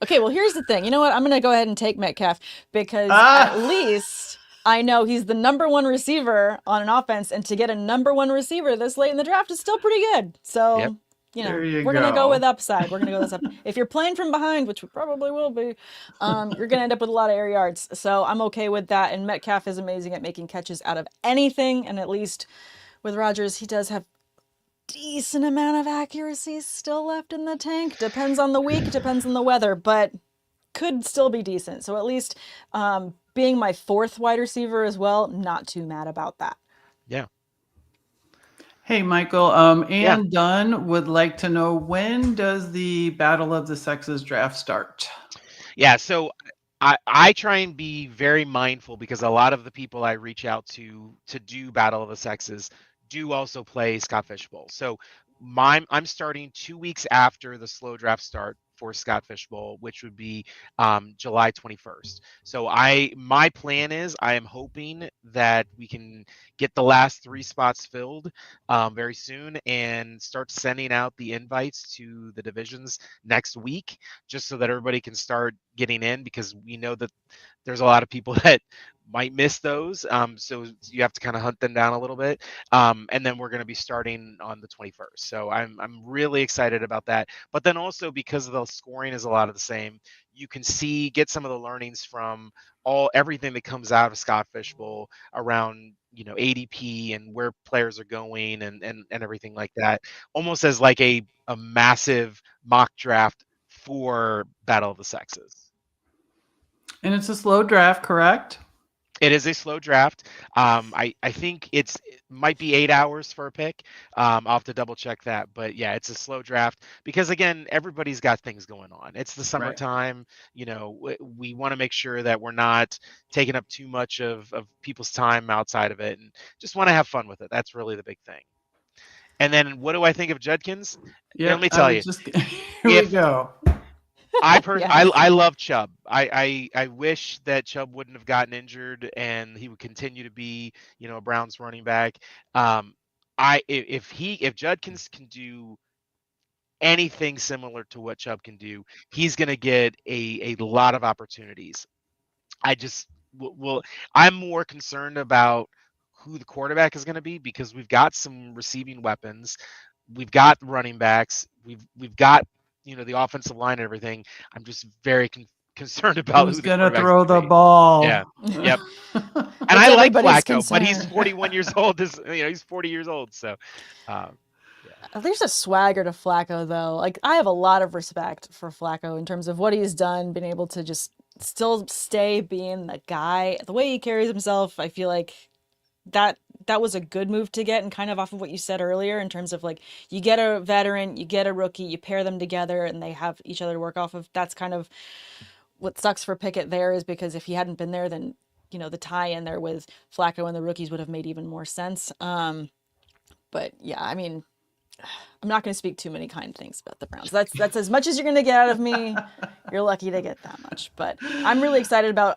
Okay, well, here's the thing. You know what? I'm going to go ahead and take Metcalf because at least I know he's the number one receiver on an offense, and to get a number one receiver this late in the draft is still pretty good. So, Yep. you know, we're going to go with upside. We're going to go with this up. If you're playing from behind, which we probably will be, you're going to end up with a lot of air yards. So I'm okay with that. And Metcalf is amazing at making catches out of anything. And at least with Rodgers, he does have decent amount of accuracy still left in the tank. Depends on the week, depends on the weather, but could still be decent. So at least being my fourth wide receiver as well, not too mad about that. Yeah. Hey, Michael, Ann Dunn would like to know, when does the Battle of the Sexes draft start? Yeah, so I try and be very mindful because a lot of the people I reach out to do Battle of the Sexes do also play Scott Fish Bowl. So I'm starting 2 weeks after the slow draft start for Scott Fish Bowl, which would be July 21st. So my plan is I am hoping that we can get the last 3 spots filled very soon and start sending out the invites to the divisions next week, just so that everybody can start getting in, because we know that there's a lot of people that might miss those. So you have to kind of hunt them down a little bit. And then we're going to be starting on the 21st. So I'm really excited about that. But then also, because the scoring is a lot of the same, you can get some of the learnings from everything that comes out of Scott Fish Bowl around, ADP and where players are going and everything like that, almost as like a massive mock draft for Battle of the Sexes. And it's a slow draft, correct? It is a slow draft. I think it might be 8 hours for a pick. I'll have to double check that, but yeah, it's a slow draft because, again, everybody's got things going on. It's the summertime. Right. We want to make sure that we're not taking up too much of people's time outside of it, and just want to have fun with it. That's really the big thing. And then, what do I think of Judkins? Yeah, let me tell you. Here we go. I love Chubb. I wish that Chubb wouldn't have gotten injured and he would continue to be, a Browns running back. If Judkins can do anything similar to what Chubb can do, he's going to get a lot of opportunities. I'm more concerned about who the quarterback is going to be, because we've got some receiving weapons, we've got running backs, we've got the offensive line and everything. I'm just very concerned about who's going to throw the ball. Yeah. Yep. And I like Flacco, but he's 41 years old. He's 40 years old. So, There's a swagger to Flacco, though. Like, I have a lot of respect for Flacco in terms of what he's done, been able to just still stay being the guy, the way he carries himself. I feel like that was a good move to get, and kind of off of what you said earlier in terms of, like, you get a veteran, you get a rookie, you pair them together and they have each other to work off of. That's kind of what sucks for Pickett there, is because if he hadn't been there, then the tie in there with Flacco and the rookies would have made even more sense. But yeah, I mean, I'm not going to speak too many kind things about the Browns. That's as much as you're going to get out of me. You're lucky to get that much. But I'm really excited about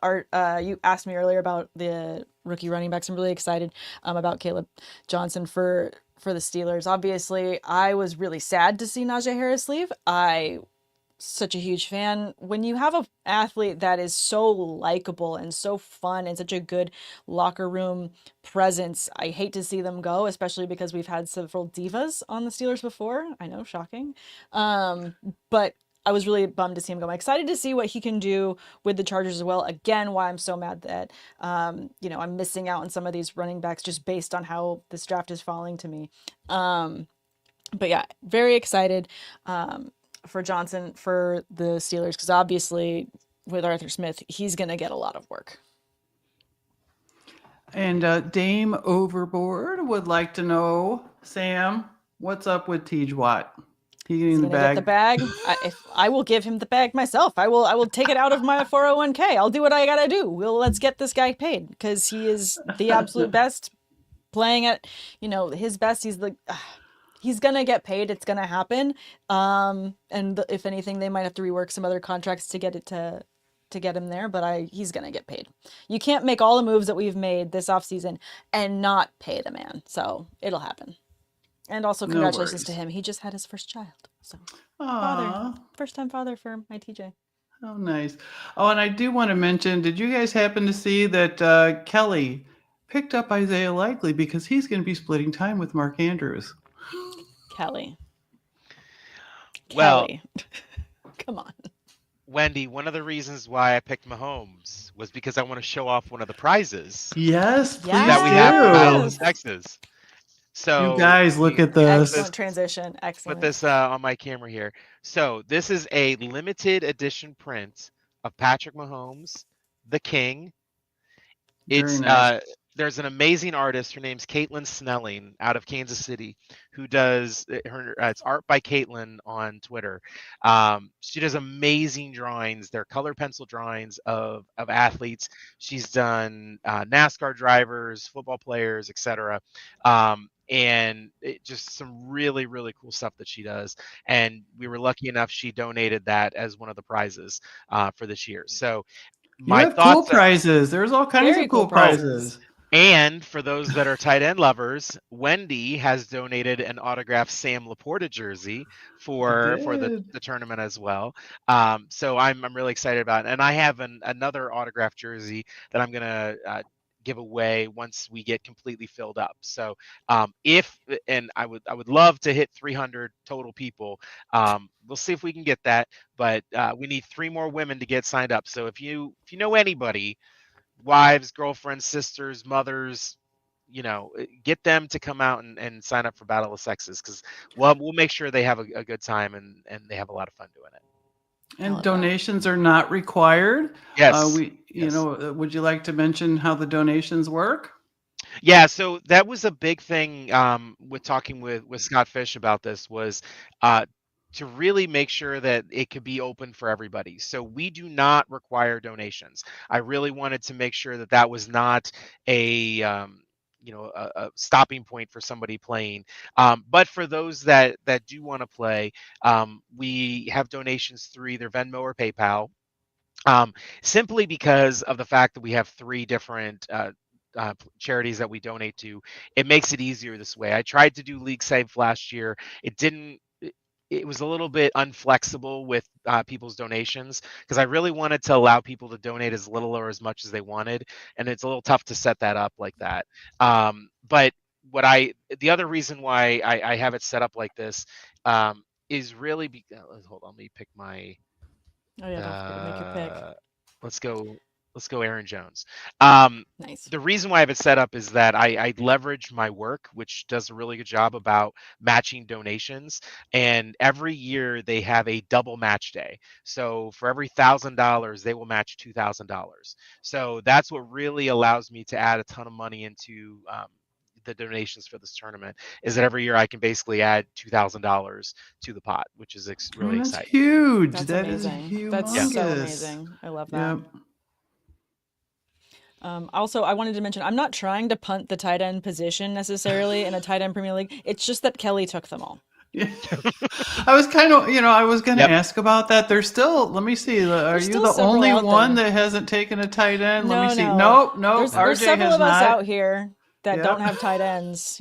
you asked me earlier about the rookie running backs. I'm really excited about Caleb Johnson for the Steelers. Obviously, I was really sad to see Najee Harris leave. Such a huge fan. When you have an athlete that is so likable and so fun and such a good locker room presence, I hate to see them go, especially because we've had several divas on the Steelers before. I know, shocking. But I was really bummed to see him go. I'm excited to see what he can do with the Chargers as well. Again, why I'm so mad that, I'm missing out on some of these running backs just based on how this draft is falling to me. But yeah, very excited for Johnson for the Steelers, because obviously with Arthur Smith, he's going to get a lot of work. And Dame Overboard would like to know, Sam, what's up with Tej Watt? He getting He's the gonna get the bag? bag. If I will give him the bag myself, I will take it out of my 401k. I'll do what I gotta do. Let's get this guy paid because he is the absolute best, playing at his best. He's gonna get paid. It's gonna happen. And if anything, they might have to rework some other contracts to get it to get him there. But he's gonna get paid. You can't make all the moves that we've made this offseason and not pay the man. So it'll happen. And also congratulations to him. He just had his first child. So first time father for my TJ. Oh, nice. Oh, and I do want to mention, did you guys happen to see that Kelly picked up Isaiah Likely because he's going to be splitting time with Mark Andrews? Kelly. Well, Come on. Wendi, one of the reasons why I picked Mahomes was because I want to show off one of the prizes Yes, please that we have for Battle of the Yes. Sexes. So you guys look at this. Excellent transition. Excellent. Put this on my camera here. So this is a limited edition print of Patrick Mahomes, the King. Very nice. There's an amazing artist. Her name's Caitlin Snelling out of Kansas City, who does it's art by Caitlin on Twitter. She does amazing drawings. They're color pencil drawings of athletes. She's done NASCAR drivers, football players, etc. And just some really, really cool stuff that she does. And we were lucky enough she donated that as one of the prizes for this year. So You my have cool thoughts are, prizes. There's all kinds Very of cool cool prizes. and for those that are tight end lovers, Wendi has donated an autographed Sam Laporta jersey for the tournament as well. So I'm really excited about it. And I have another autographed jersey that I'm gonna give away once we get completely filled up. So I would love to hit 300 total people. We'll see if we can get that, but we need 3 more women to get signed up. So if you know anybody, wives, girlfriends, sisters, mothers, get them to come out and sign up for Battle of Sexes, because we'll make sure they have a good time and they have a lot of fun doing it. And donations are not required. Yes. Would you like to mention how the donations work? Yeah, so that was a big thing with talking with Scott Fish about this, was to really make sure that it could be open for everybody. So we do not require donations. I really wanted to make sure that that was not a stopping point for somebody playing. But for those that do want to play, we have donations through either Venmo or PayPal. Simply because of the fact that we have 3 different charities that we donate to, it makes it easier this way. I tried to do League Save last year. It was a little bit unflexible with people's donations, because I really wanted to allow people to donate as little or as much as they wanted, and it's a little tough to set that up like that. But the other reason why I have it set up like this is really hold on, let me pick my. Oh yeah, don't forget to make your pick. Let's go Aaron Jones. Nice. The reason why I have it set up is that I leverage my work, which does a really good job about matching donations. And every year they have a double match day. So for every $1,000, they will match $2,000. So that's what really allows me to add a ton of money into the donations for this tournament, is that every year I can basically add $2,000 to the pot, which is really that's exciting. huge. That's That amazing. is humongous. That's so amazing. I love that. Yep. Also, I wanted to mention, I'm not trying to punt the tight end position necessarily in a tight end Premier League. It's just that Kelly took them all. Yeah. I was kind of, I was going to Yep. ask about that. There's still, let me see. Are you still the several only out one there. that hasn't taken a tight end? No, Let me see. no. Nope. There's RJ several has of us not. out here that Yep. don't have tight ends,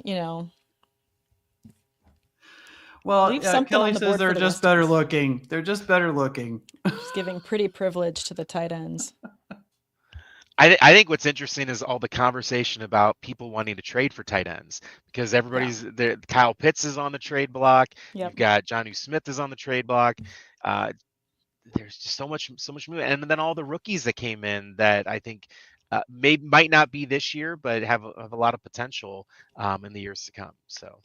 Well, Leave something Kelly on the says board they're for the just rest of better us. looking. They're just better looking. Just giving pretty privilege to the tight ends. I think what's interesting is all the conversation about people wanting to trade for tight ends, because everybody's there. Kyle Pitts is on the trade block. Yep. You've got Jonnu Smith is on the trade block. There's just so much movement, and then all the rookies that came in that I think might not be this year, but have a lot of potential in the years to come. So.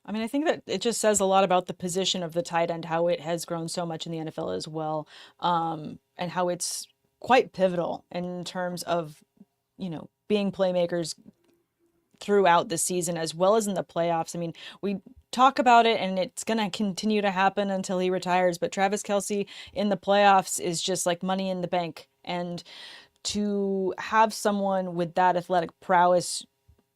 I mean, I think that it just says a lot about the position of the tight end, how it has grown so much in the NFL as well, and how it's quite pivotal in terms of, being playmakers throughout the season as well as in the playoffs. I mean, we talk about it and it's going to continue to happen until he retires, but Travis Kelce in the playoffs is just like money in the bank. And to have someone with that athletic prowess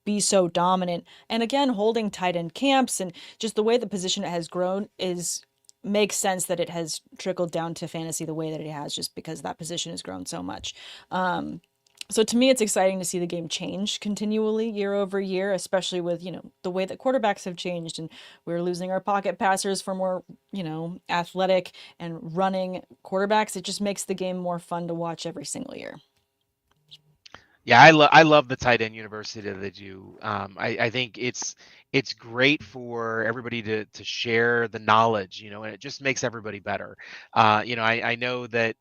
be so dominant, and again holding tight end camps, and just the way the position has grown is makes sense that it has trickled down to fantasy the way that it has, just because that position has grown so much. So to me, it's exciting to see the game change continually year over year, especially with, the way that quarterbacks have changed, and we're losing our pocket passers for more, athletic and running quarterbacks. It just makes the game more fun to watch every single year. Yeah, I love the tight end university that they do. I think it's great for everybody to share the knowledge, and it just makes everybody better. I know that,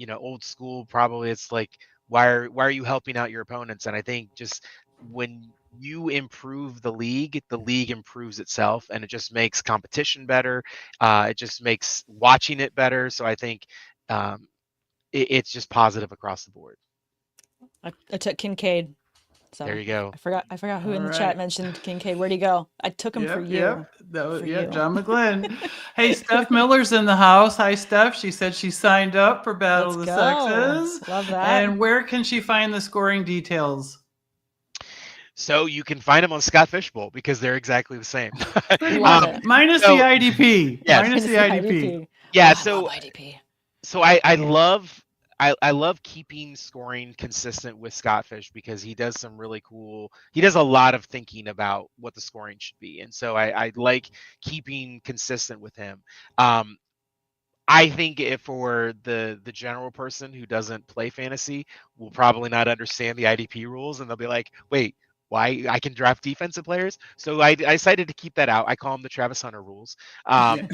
old school probably it's like, why are you helping out your opponents? And I think just when you improve the league improves itself, and it just makes competition better. It just makes watching it better. So I think it's just positive across the board. I took Kincaid. There So you go. I forgot who All in the chat right. mentioned Kincaid. Where'd he go? I took him for Yep, you. yep. That was, For yeah, you. John McGlynn. Hey, Steph Miller's in the house. Hi, Steph. She said she signed up for Battle Let's of the go. Sexes. Love that. And where can she find the scoring details? So you can find them on Scott Fishbowl because they're exactly the same. Pretty Love much. it. Minus So the IDP. yes, Minus the IDP. yeah. Oh, I So love IDP. so I love keeping scoring consistent with Scott Fish because he does some really cool. He does a lot of thinking about what the scoring should be, and so I like keeping consistent with him. Um, I think if for the general person who doesn't play fantasy will probably not understand the IDP rules, and they'll be like, "Wait, why I can draft defensive players?" So I decided to keep that out. I call them the Travis Hunter rules, Yeah. um,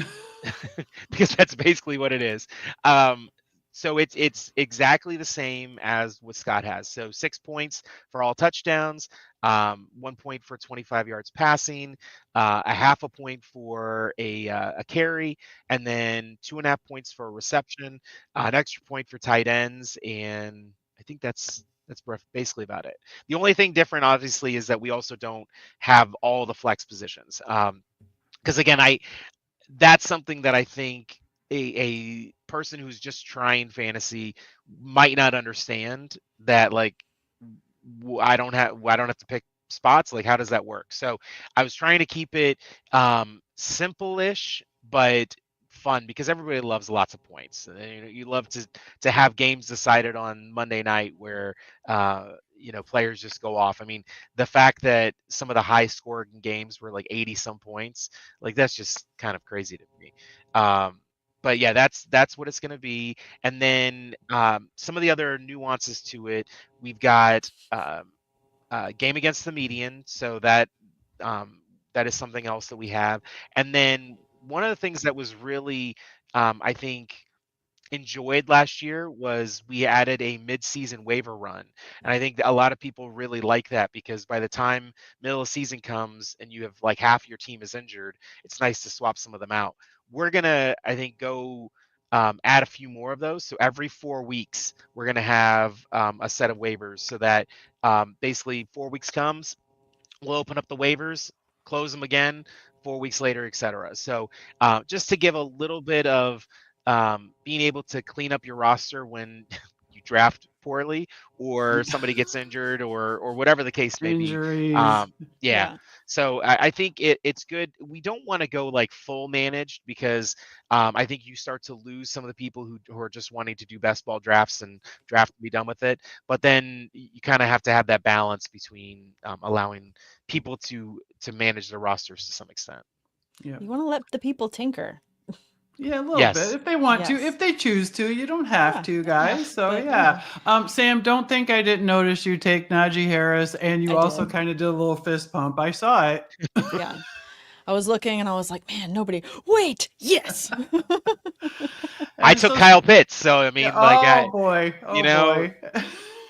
because that's basically what it is. Um, so it's exactly the same as what Scott has. So 6 points for all touchdowns, 1 point for 25 yards passing, a half a point for a carry, and then 2.5 points for a reception, an extra point for tight ends, and I think that's basically about it. The only thing different, obviously, is that we also don't have all the flex positions. Because again, that's something that I think a person who's just trying fantasy might not understand. That like I don't have to pick spots. Like, how does that work? So I was trying to keep it simple-ish, but fun because everybody loves lots of points. You love to have games decided on Monday night where players just go off. I mean, the fact that some of the high scoring games were like 80 some points, like that's just kind of crazy to me. But yeah, that's what it's going to be. And then some of the other nuances to it, we've got game against the median, so that is something else that we have. And then one of the things that was really, I think, enjoyed last year was we added a mid-season waiver run, and I think that a lot of people really like that because by the time middle of season comes and you have like half your team is injured, it's nice to swap some of them out. We're gonna, I think, go add a few more of those. So every 4 weeks, we're gonna have a set of waivers so that basically 4 weeks comes, we'll open up the waivers, close them again 4 weeks later, etc. So just to give a little bit of being able to clean up your roster when you draft poorly or somebody gets injured or whatever the case may be. Injuries. Yeah. Yeah. So I think it's good. We don't want to go like full managed because I think you start to lose some of the people who are just wanting to do best ball drafts and draft and be done with it. But then you kind of have to have that balance between allowing people to manage their rosters to some extent. Yeah. You want to let the people tinker. Yeah, a little bit. Yes. If they want to, Yes. if they choose to, you don't have Yeah, to, don't have, guys. So but, yeah. Sam, don't think I didn't notice you take Najee Harris, and you I also did. kind of did a little fist pump. I saw it. Yeah. I was looking and I was like, man, nobody. Wait, yes. I And took so, Kyle Pitts, so I yeah, mean, like oh boy, you oh know, boy.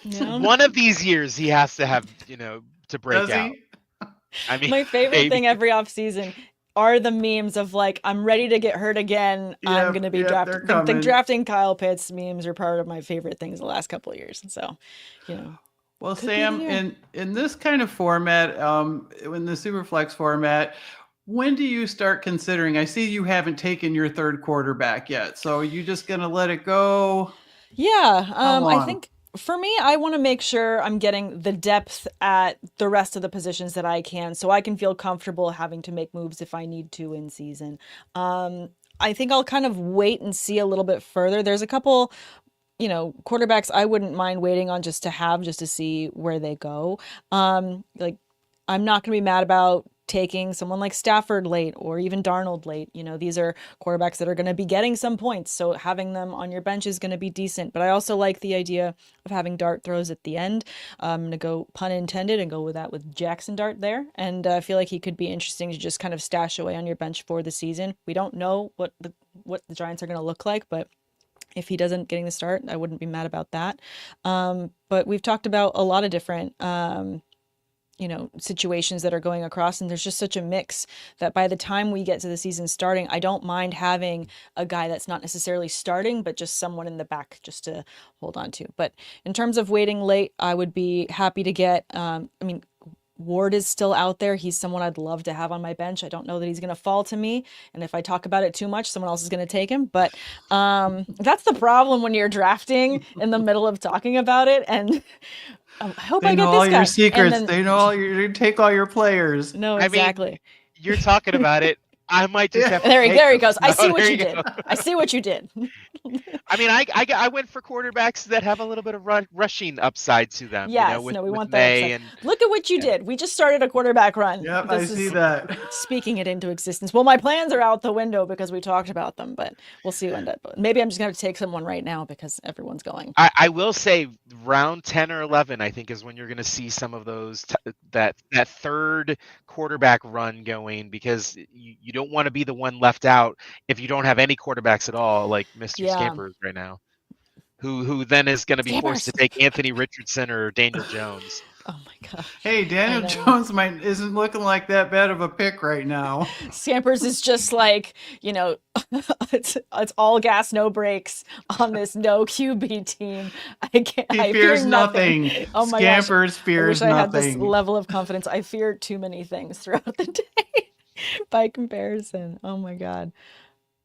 Yeah. one of these years he has to have, to break Does out. he? I mean, My favorite maybe. thing every offseason, are the memes of like, I'm ready to get hurt again. I'm going to be they're drafting. The coming. drafting Kyle Pitts memes are part of my favorite things the last couple of years. So, Well, could be the Sam, year. in this kind of format, in the Superflex format, when do you start considering? I see you haven't taken your third quarterback yet, so you just gonna let it go? Yeah, How I long? think for me, I want to make sure I'm getting the depth at the rest of the positions that I can, so I can feel comfortable having to make moves if I need to in season. I think I'll kind of wait and see a little bit further. There's a couple, quarterbacks I wouldn't mind waiting on just to see where they go. Like I'm not going to be mad about taking someone like Stafford late or even Darnold late. These are quarterbacks that are going to be getting some points, so having them on your bench is going to be decent. But I also like the idea of having dart throws at the end. I'm going to go pun intended and go with that with Jackson Dart there, and I feel like he could be interesting to just kind of stash away on your bench for the season. We don't know what the Giants are going to look like, but if he doesn't getting the start, I wouldn't be mad about that. But we've talked about a lot of different situations that are going across, and there's just such a mix that by the time we get to the season starting, I don't mind having a guy that's not necessarily starting, but just someone in the back just to hold on to. But in terms of waiting late, I would be happy to get, Ward is still out there. He's someone I'd love to have on my bench. I don't know that he's going to fall to me. And if I talk about it too much, someone else is going to take him. But that's the problem when you're drafting in the middle of talking about it. And I hope They I get know this all guy. your secrets. And then, They know they take all your players. no, I mean, exactly. you're talking about it. I might just have to There take he them. goes. I see what there you you did. go. I see what you did. I mean, I went for quarterbacks that have a little bit of rushing upside to them, Yes, with we want that May upside. and Look at what you did. We just started a quarterback run. Yep, I see that. Speaking it into existence. Well, my plans are out the window because we talked about them, but we'll see when that. Maybe I'm just going to take someone right now because everyone's going. I will say round 10 or 11, I think, is when you're going to see some of those that third quarterback run going, because you don't want to be the one left out if you don't have any quarterbacks at all, like Mr. Yeah. Scampers right now, who then is going to be forced to take Anthony Richardson or Daniel Jones. Oh my gosh. Hey, Daniel Jones isn't looking like that bad of a pick right now. Scampers is just like, it's all gas, no brakes on this no QB team. He fears fear nothing. Oh my Scampers gosh. fears I wish I nothing. had this level of confidence. I fear too many things throughout the day by comparison. Oh my God.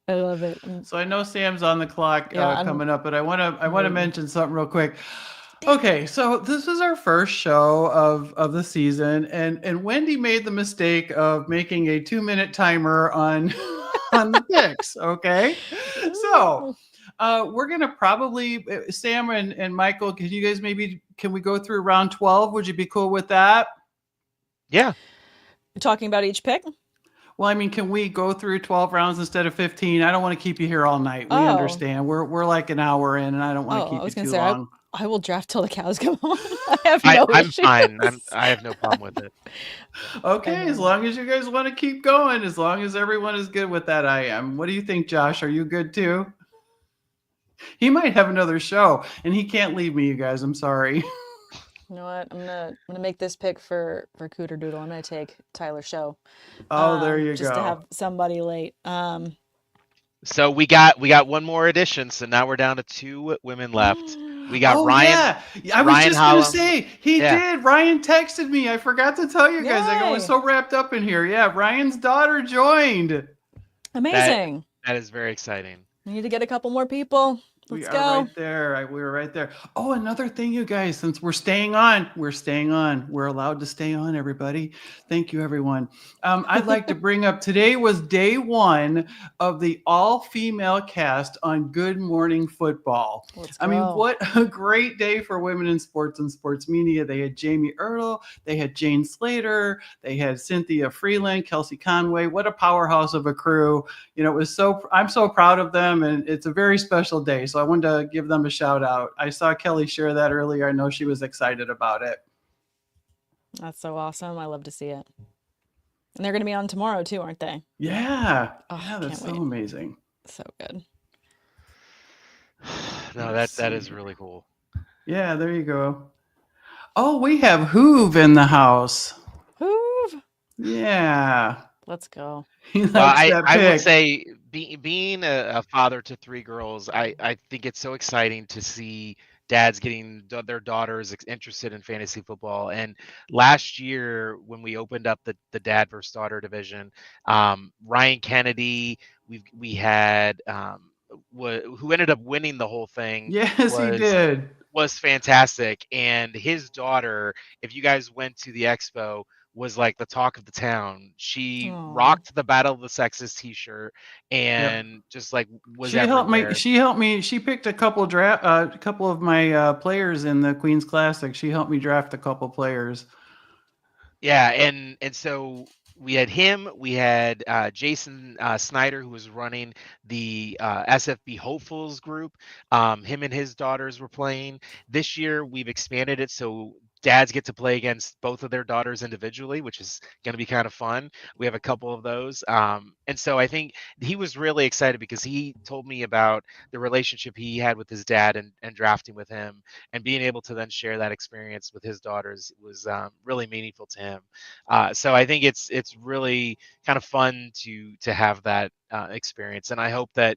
I love it. So I know Sam's on the clock coming up, but I want to mention something real quick. Okay, so this is our first show of the season, and Wendi made the mistake of making a 2-minute timer on on the picks. Okay, so we're gonna probably Sam and Michael. Can you guys can we go through round 12? Would you be cool with that? Yeah. Talking about each pick? Well, I mean, can we go through 12 rounds instead of 15? I don't want to keep you here all night. We understand. We're like an hour in, and I don't want to keep you too long. I will draft till the cows come home. I have no issues. I'm fine. I have no problem with it. Okay, as long as you guys want to keep going, as long as everyone is good with that, I am. What do you think, Josh? Are you good too? He might have another show, and he can't leave me, you guys. I'm sorry. You know what? I'm gonna make this pick for Cooter Doodle. I'm gonna take Tyler Show. Oh, there you go. Just to have somebody late. So we got one more addition. So now we're down to 2 women left. We got Ryan. Yeah. I was Ryan just going to say, he did. Ryan texted me. I forgot to tell you guys. I was so wrapped up in here. Yeah, Ryan's daughter joined. Amazing. That is very exciting. We need to get a couple more people. Let's go. Right there. We were right there. Oh, another thing, you guys, since we're staying on. We're allowed to stay on, everybody. Thank you, everyone. I'd like to bring up, today was day 1 of the all-female cast on Good Morning Football. I mean, what a great day for women in sports and sports media. They had Wendi Earley, they had Jane Slater, they had Cynthia Freeland, Kelsey Conway. What a powerhouse of a crew. I'm so proud of them, and it's a very special day. So I wanted to give them a shout out. I saw Kelly share that earlier. I know she was excited about it. That's so awesome. I love to see it. And they're going to be on tomorrow too, aren't they? Yeah. That's so amazing. So good. No, that is really cool. Yeah, there you go. Oh, we have Hoove in the house. Hoove? Yeah. Let's go. He Well, likes that I will pick. say, being a father to three girls, I think it's so exciting to see dads getting their daughters interested in fantasy football. And last year, when we opened up the dad versus daughter division, Ryan Kennedy, we had who ended up winning the whole thing Yes, he was did. fantastic. And his daughter, if you guys went to the expo, was like the talk of the town. She Oh, rocked the Battle of the Sexes t-shirt Yep. and just like was She helped me. everywhere. She helped me. She picked a couple a couple of my players in the Queen's Classic. She helped me draft a couple players. Yeah, and so we had him. We had Jason Snyder, who was running the SFB Hopefuls group. Him and his daughters were playing. This year, we've expanded it so dads get to play against both of their daughters individually, which is going to be kind of fun. We have a couple of those, and so I think he was really excited because he told me about the relationship he had with his dad and drafting with him, and being able to then share that experience with his daughters was really meaningful to him. So I think it's really kind of fun to have that experience, and I hope that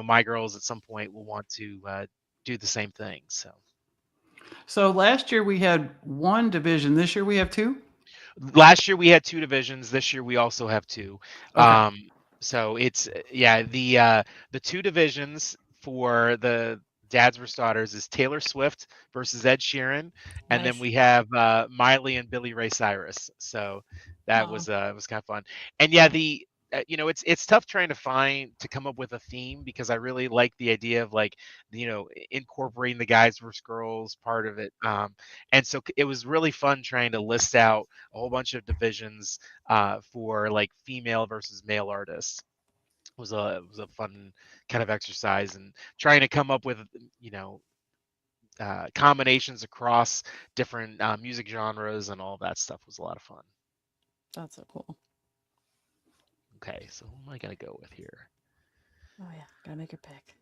my girls at some point will want to do the same thing. So last year we had one division. This year we have two. Last year we had two divisions. This year we also have two. Okay. So it's yeah, the two divisions for the dads versus daughters is Taylor Swift versus Ed Sheeran, and then nice. we have Miley and Billy Ray Cyrus. So that Oh, was kind of fun. And yeah, the it's tough trying to come up with a theme, because I really like the idea of like incorporating the guys versus girls part of it. And so it was really fun trying to list out a whole bunch of divisions for like female versus male artists. It was a fun kind of exercise, and trying to come up with you know combinations across different music genres and all that stuff was a lot of fun. that's so cool. Okay, so who am I gonna go with here? Oh yeah, gotta make your pick.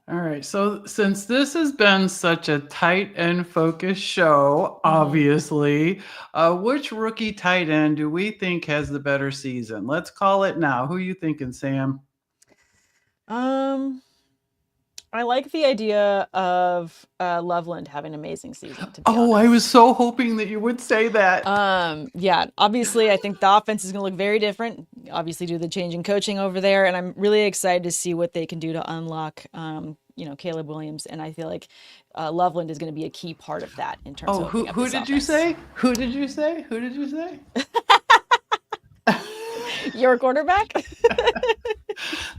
All right. So since this has been such a tight end focused show, Mhm. obviously, which rookie tight end do we think has the better season? Let's call it now. Who you thinking, Sam? Um, I like the idea of Loveland having an amazing season, to be Oh, I was honest. so hoping that you would say that. Yeah, obviously, I think the offense is going to look very different. Obviously, due to the change in coaching over there, and I'm really excited to see what they can do to unlock, Caleb Williams. And I feel like Loveland is going to be a key part of that in terms Oh, of opening up who this did you offense. say? Who did you say? Who did you say? Your quarterback?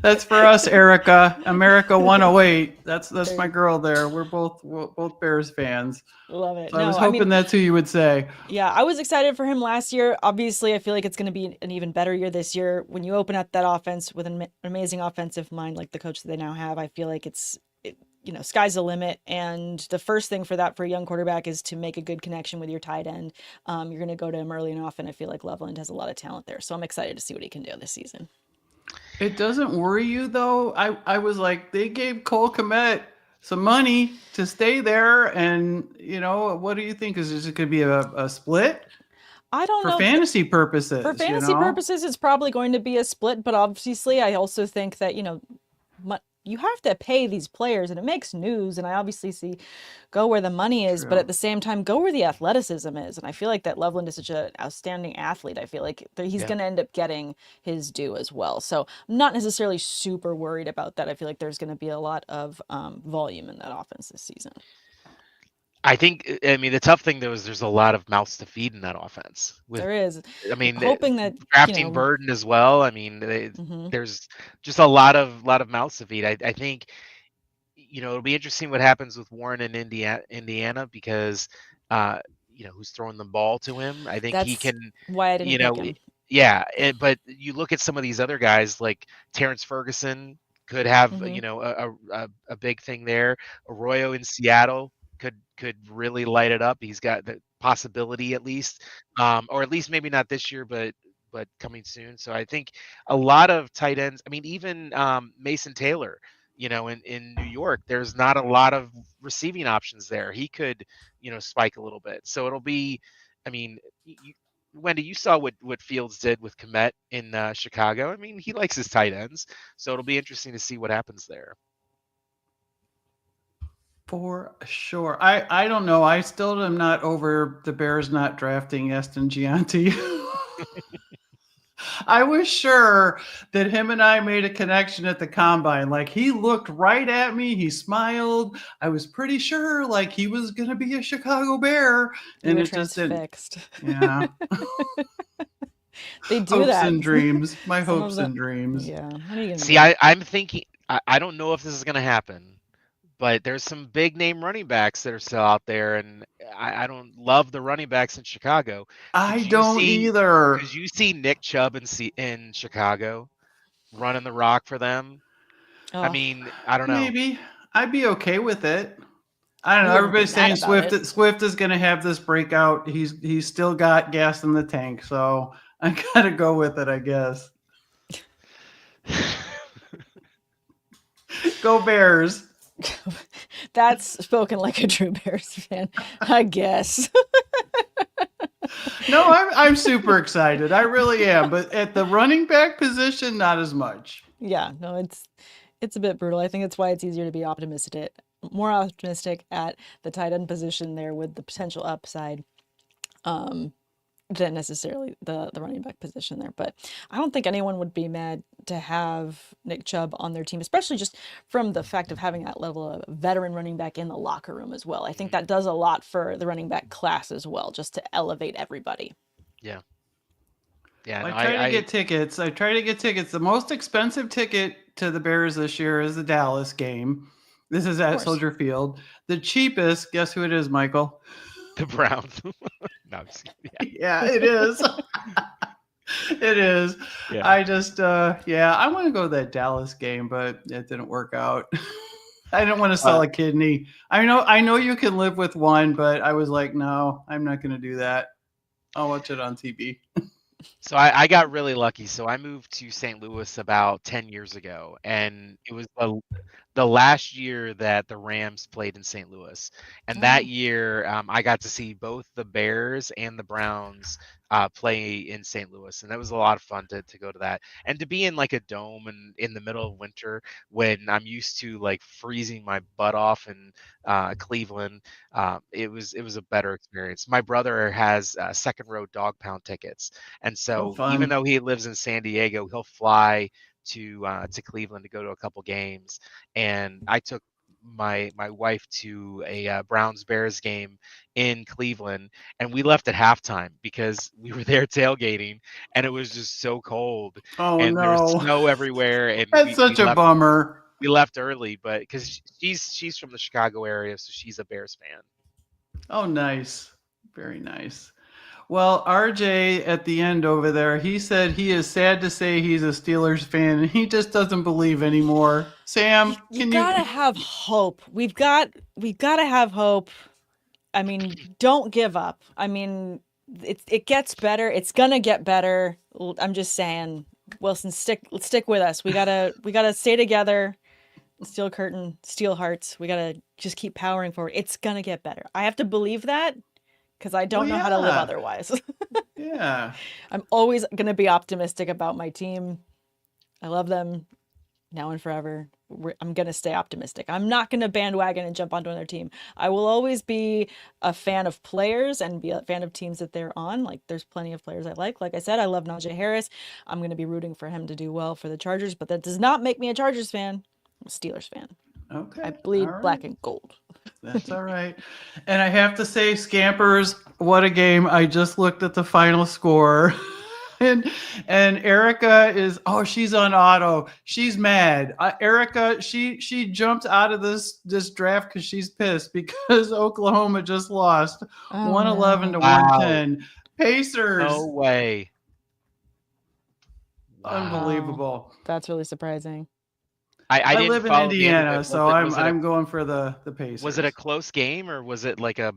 That's for us, Erica. America 108. That's my There- girl there. We're both Bears fans. Love it. So I was No, I hoping mean, that's who you would say. yeah, I was excited for him last year. Obviously, I feel like it's going to be an even better year this year. When you open up that offense with an amazing offensive mind like the coach that they now have, I feel like sky's the limit. And the first thing for that for a young quarterback is to make a good connection with your tight end. You're going to go to him early and often. I feel like Loveland has a lot of talent there. So I'm excited to see what he can do this season. It doesn't worry you though. I was like, they gave Cole Kmet some money to stay there, and what do you think? Is it going to be a split I don't for know. fantasy For purposes? fantasy purposes, it's probably going to be a split, but obviously, I also think that, you have to pay these players and it makes news. And I obviously see go where the money is, but True. at the same time, go where the athleticism is. And I feel like that Loveland is such an outstanding athlete. I feel like he's Yeah. going to end up getting his due as well. So I'm not necessarily super worried about that. I feel like there's going to be a lot of volume in that offense this season. I think, I mean, the tough thing though is there's a lot of mouths to feed in that offense. There is. I mean, Hoping that, drafting Burden as well. I mean, mhm. there's just a lot of mouths to feed. I think, it'll be interesting what happens with Warren in Indiana, because, who's throwing the ball to him. I think he That's can, why I didn't you pick know, him. yeah. But you look at some of these other guys like Terrence Ferguson could have, Hmm. a big thing there. Arroyo in Seattle could really light it up. He's got the possibility, at least, or at least maybe not this year, but coming soon. So I think a lot of tight ends. I mean, even Mason Taylor. In New York, there's not a lot of receiving options there. He could, spike a little bit. So it'll be, I mean, Wendy, you saw what Fields did with Komet in Chicago. I mean, he likes his tight ends, so it'll be interesting to see what happens there. For sure. I don't know. I still am not over the Bears not drafting Eston Gianti. I was sure that him and I made a connection at the combine. Like he looked right at me, he smiled. I was pretty sure like he was going to be a Chicago Bear, and You were it just didn't. transfixed. Yeah. They do Hopes that. and dreams. My Some of hopes them- and dreams. Yeah. What are you gonna See, do? I'm thinking. I don't know if this is going to happen, but there's some big name running backs that are still out there, and I don't love the running backs in Chicago. I don't either. Could you see Nick Chubb in Chicago running the rock for them? I Oh, mean, I don't know. Maybe. I'd be okay with it. I don't You know. wouldn't be Everybody's mad saying about it. Swift is going to have this breakout. He's still got gas in the tank, so I gotta go with it, I guess. Go Bears! That's spoken like a true Bears fan, I guess. No, I'm super excited. I really am. But at the running back position, not as much. Yeah, no, it's a bit brutal. I think it's why it's easier to be more optimistic at the tight end position there with the potential upside, than necessarily the running back position there. But I don't think anyone would be mad to have Nick Chubb on their team, especially just from the fact of having that level of veteran running back in the locker room as well. I think that does a lot for the running back class as well, just to elevate everybody. Yeah. Yeah. I No, try to get tickets. The most expensive ticket to the Bears this year is the Dallas game. This is at course. Soldier Field. The cheapest, guess who it is, Michael? the Browns. No, I'm just kidding. Yeah, it is. It is. Yeah. I just, I want to go to that Dallas game, but it didn't work out. I didn't want to sell a kidney. I know you can live with one, but I was like, no, I'm not going to do that. I'll watch it on TV. So I got really lucky. So I moved to St. Louis about 10 years ago, and it was the last year that the Rams played in St. Louis. And that year, I got to see both the Bears and the Browns play in St. Louis, and that was a lot of fun to go to that and to be in like a dome and in the middle of winter when I'm used to like freezing my butt off in Cleveland. It was a better experience. My brother has second row dog pound tickets, and so even though he lives in San Diego, he'll fly to Cleveland to go to a couple games. And I took my wife to a Browns Bears game in Cleveland, and we left at halftime because we were there tailgating, and it was just so cold. Oh, and there was no. snow everywhere, and That's such a bummer. We left early, but because she's from the Chicago area, so she's a Bears fan. Oh, nice. Very nice. Well, RJ at the end over there, he said he is sad to say he's a Steelers fan and he just doesn't believe anymore. Sam, you gotta have hope. We've got to have hope. I mean, don't give up. I mean, it gets better. It's gonna get better. I'm just saying, Wilson, stick with us. We gotta stay together. Steel curtain, steel hearts. We gotta just keep powering forward. It's gonna get better. I have to believe that because I don't know how to live otherwise. Yeah. I'm always going to be optimistic about my team. I love them now and forever. I'm going to stay optimistic. I'm not going to bandwagon and jump onto another team. I will always be a fan of players and be a fan of teams that they're on. Like there's plenty of players I like. Like I said, I love Najee Harris. I'm going to be rooting for him to do well for the Chargers, but that does not make me a Chargers fan. I'm a Steelers fan. Okay. I bleed black and gold. That's all right. And I have to say, Scampers, what a game. I just looked at the final score. and Erica is, she's on auto. She's mad. Erica, she jumped out of this draft because she's pissed because Oklahoma just lost 111 to 110. Pacers. No way. Unbelievable. That's really surprising. I live in Indiana, so I'm going for the Pacers. Was it a close game, or was it like a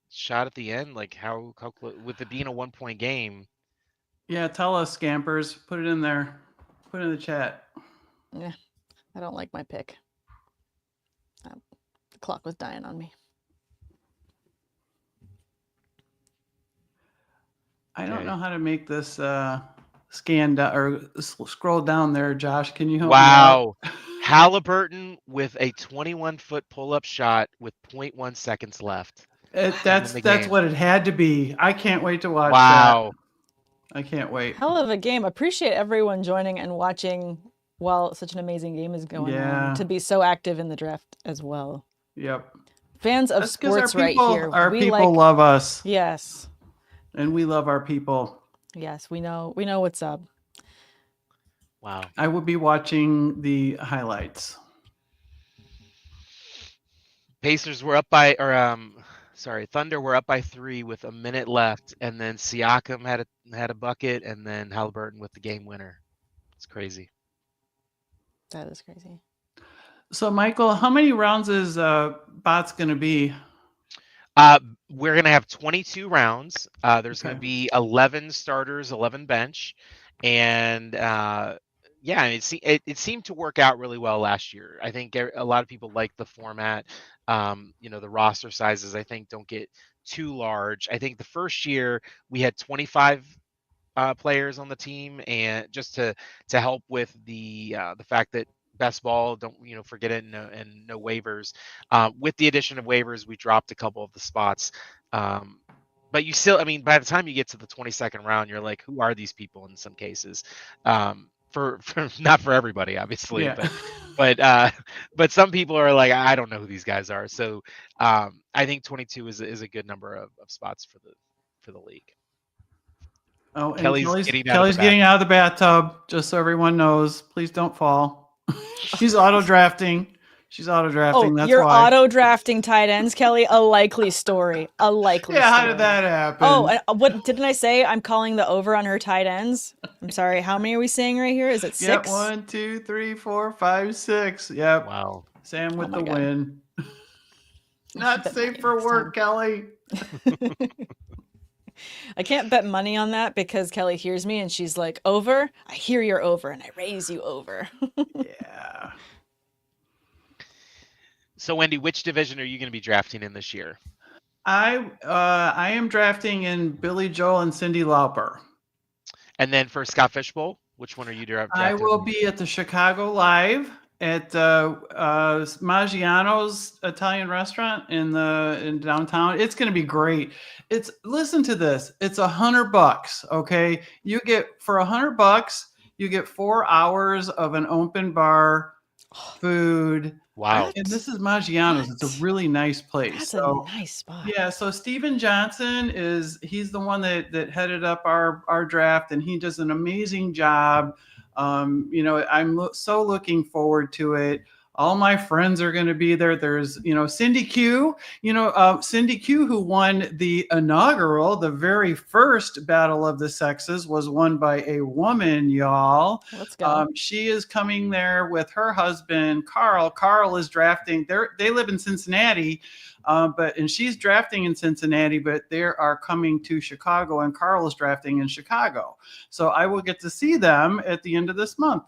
shot at the end? Like how close, with it being a 1-point game? Yeah, tell us, Scampers. Put it in there. Put it in the chat. Yeah, I don't like my pick. The clock was dying on me. I don't Okay. know how to make this scan down or scroll down there, Josh. Can you help me out? Wow. Halliburton with a 21-foot pull-up shot with 0.1 seconds left to win the That's game. what it had to be. I can't wait to watch that. Wow. I can't wait. Hell of a game. Appreciate everyone joining and watching while such an amazing game is going on. Yeah. To be so active in the draft as well. Yep. Fans of That's because sports right here. our We people like, love us, yes. and we love our people. Yes, we know what's up. Wow. I will be watching the highlights. Pacers were up by, or Thunder were up by 3 with a minute left, and then Siakam had a bucket, and then Halliburton with the game winner. It's crazy. That is crazy. So, Michael, how many rounds is Bots going to be? We're going to have 22 rounds. There's going to Okay. be 11 starters, 11 bench, and yeah, it seemed to work out really well last year. I think a lot of people like the format. The roster sizes, I think, don't get too large. I think the first year we had 25 players on the team, and just to help with the fact that best ball, don't forget it, and no waivers. With the addition of waivers, we dropped a couple of the spots. But you still, by the time you get to the 22nd round, you're like, who are these people in some cases? For not for everybody, obviously, Yeah. but some people are like, I don't know who these guys are. So I think 22 is a good number of spots for the league. Oh, and Kelly's getting out of the bathtub, just so everyone knows. Please don't fall. She's auto drafting. Oh, That's you're why. auto drafting tight ends, Kelly. A likely story. Yeah, how did that happen? Oh, and what didn't I say? I'm calling the over on her tight ends. I'm sorry. How many are we saying right here? Is it 6? Yep, 1, 2, 3, 4, 5, 6. Yep. Wow. Sam with my the God. win. Not Bet safe money for next work, time. Kelly. I can't bet money on that because Kelly hears me and she's like, over? I hear you're over and I raise you over. Yeah. So Wendi, which division are you going to be drafting in this year? I am drafting in Billy Joel and Cyndi Lauper. And then for Scott Fishbowl, which one are you drafting? I will be at the Chicago Live at Maggiano's Italian restaurant in downtown. It's going to be great. Listen to this. It's $100. Okay, you get for $100, you get 4 hours of an open bar, food. Wow. And this is Maggiano's. It's a really nice place. That's a nice spot. Yeah, so Steven Johnson he's the one that headed up our draft, and he does an amazing job. I'm so looking forward to it. All my friends are going to be there. There's, Cindy Q, Cindy Q, who won the inaugural, the very first Battle of the Sexes, was won by a woman, y'all. Let's go. She is coming there with her husband, Carl. Carl is drafting. They live in Cincinnati, and she's drafting in Cincinnati, but they are coming to Chicago, and Carl is drafting in Chicago. So I will get to see them at the end of this month.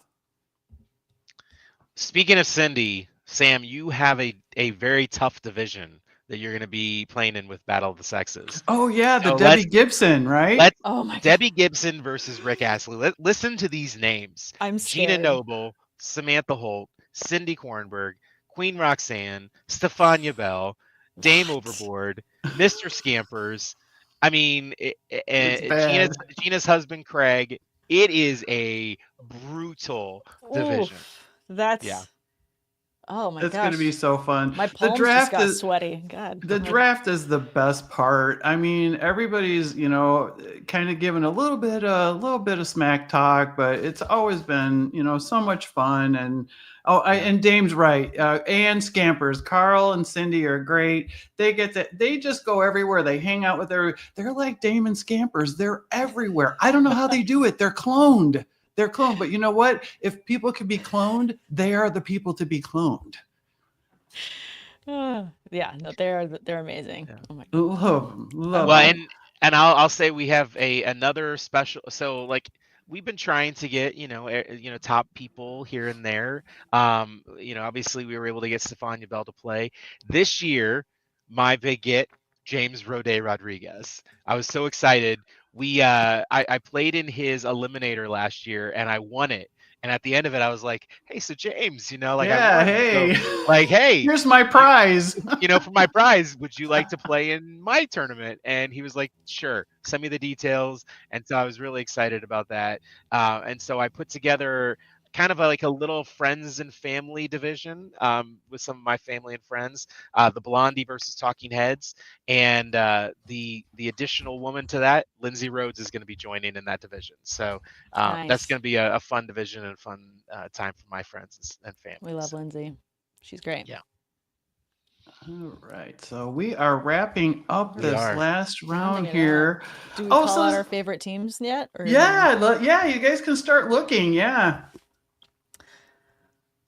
Speaking of Cindy, Sam, you have a very tough division that you're going to be playing in with Battle of the Sexes. Oh yeah, the Debbie Gibson, right? Oh my God. Debbie Gibson versus Rick Astley. Listen to these names: I'm scared. Gina Noble, Samantha Holt, Cindy Kornberg, Queen Roxanne, Stefania Bell, Dame Overboard, Mr. Scampers. Gina's husband Craig. It is a brutal division. That's oh my gosh. It's going to be so fun. My palms just got sweaty. God. The draft is the best part. Everybody's, kind of giving a little bit of smack talk, but it's always been, so much fun. And and Dame's right. And Scampers, Carl and Cindy are great. They just go everywhere. They hang out with they're like Dame and Scampers. They're everywhere. I don't know how they do it. They're cloned. But you know what? If people can be cloned, they are the people to be cloned. Yeah, no, they're amazing. Yeah. Oh my God. Love well, them. and I'll say we have another special. So like we've been trying to get top people here and there. Obviously we were able to get Stefania Bell to play this year. My big get, James Rode Rodriguez. I was so excited. I played in his eliminator last year and I won it. And at the end of it, I was like, "Hey, so James, like I Yeah, won. So hey. like, hey, Here's my you, prize. for my prize, would you like to play in my tournament?" And he was like, "Sure, send me the details." And so I was really excited about that. And so I put together kind of like a little friends and family division with some of my family and friends, the Blondie versus Talking Heads, and the additional woman to that, Lindsay Rhodes, is going to be joining in that division. So that's Nice. going to be a fun division and fun time for my friends and family. We love So, Lindsay. She's great. yeah. All right, so we are wrapping up We this are. last round Rounding it here. up. Do we Oh, call out so our favorite teams yet? Or no? yeah, you guys can start looking. Yeah.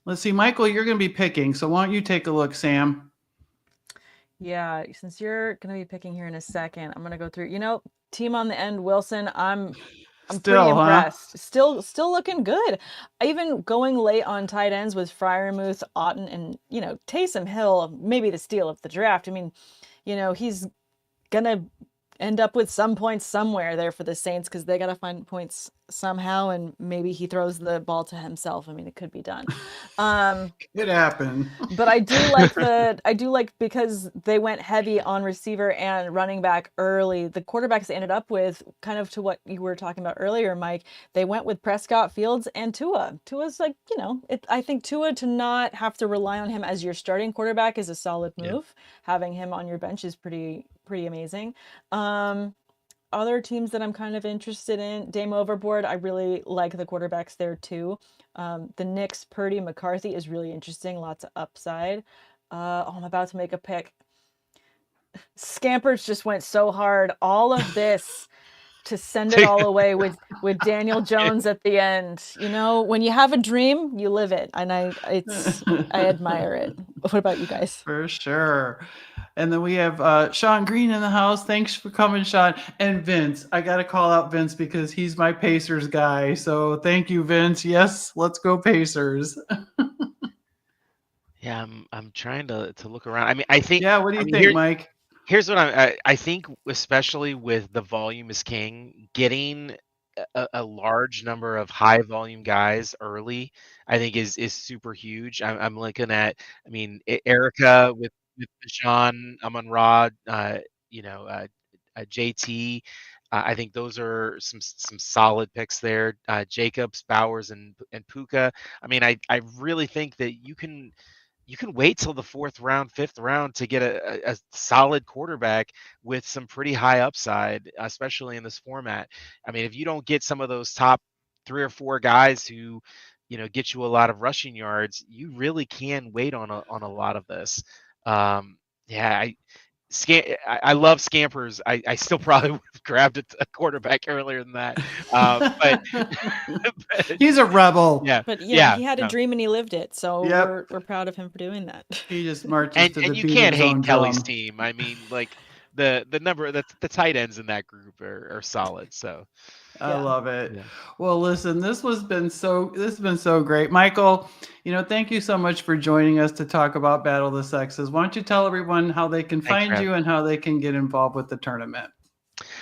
Let's see, Michael, you're going to be picking, so why don't you take a look, Sam? Yeah, since you're going to be picking here in a second, I'm going to go through. Team on the end, Wilson. I'm pretty Still, huh? impressed. Still looking good. Even going late on tight ends with Freiermuth, Otten, and Taysom Hill, maybe the steal of the draft. I mean, he's gonna end up with some points somewhere there for the Saints because they got to find points somehow, and maybe he throws the ball to himself. I mean, it could be done. It happened. But I do like because they went heavy on receiver and running back early. The quarterbacks they ended up with, kind of to what you were talking about earlier, Mike, they went with Prescott, Fields, and Tua. Tua's like, I think Tua, to not have to rely on him as your starting quarterback is a solid move. Yeah. Having him on your bench is pretty amazing. Other teams that I'm kind of interested in, Dame Overboard, I really like the quarterbacks there too. The Knicks, Purdy, McCarthy is really interesting. Lots of upside. I'm about to make a pick. Scampers just went so hard. All of this to send it all away with Daniel Jones at the end. When you have a dream, you live it, and I admire it. What about you guys? For sure. And then we have Sean Green in the house. Thanks for coming, Sean. And Vince. I got to call out Vince because he's my Pacers guy. So thank you, Vince. Yes, let's go Pacers. Yeah, I'm trying to look around. I mean, I think. Yeah, what do you think, Mike? Here's what I think, especially with the volume is king, getting a large number of high volume guys early, I think is super huge. I'm looking at, I mean, Erica with Deshaun, Amon-Ra, JT. I think those are some solid picks there. Jacobs, Bowers, and Puka. I mean, I really think that you can wait till the fourth round, fifth round to get a solid quarterback with some pretty high upside, especially in this format. I mean, if you don't get some of those top 3 or 4 guys who, get you a lot of rushing yards, you really can wait on a lot of this. Yeah, I love Scampers. I still probably would have grabbed a quarterback earlier than that. But he's a rebel. Yeah. But yeah, he had a dream and he lived it. So Yep. we're proud of him for doing that. He just marches to the and you beat can't of his hate own Kelly's drum. team. I mean, like the number the tight ends in that group are solid. So I love it. Yeah. Well, listen, this has been so great. Michael, thank you so much for joining us to talk about Battle of the Sexes. Why don't you tell everyone how they can find you and how they can get involved with the tournament?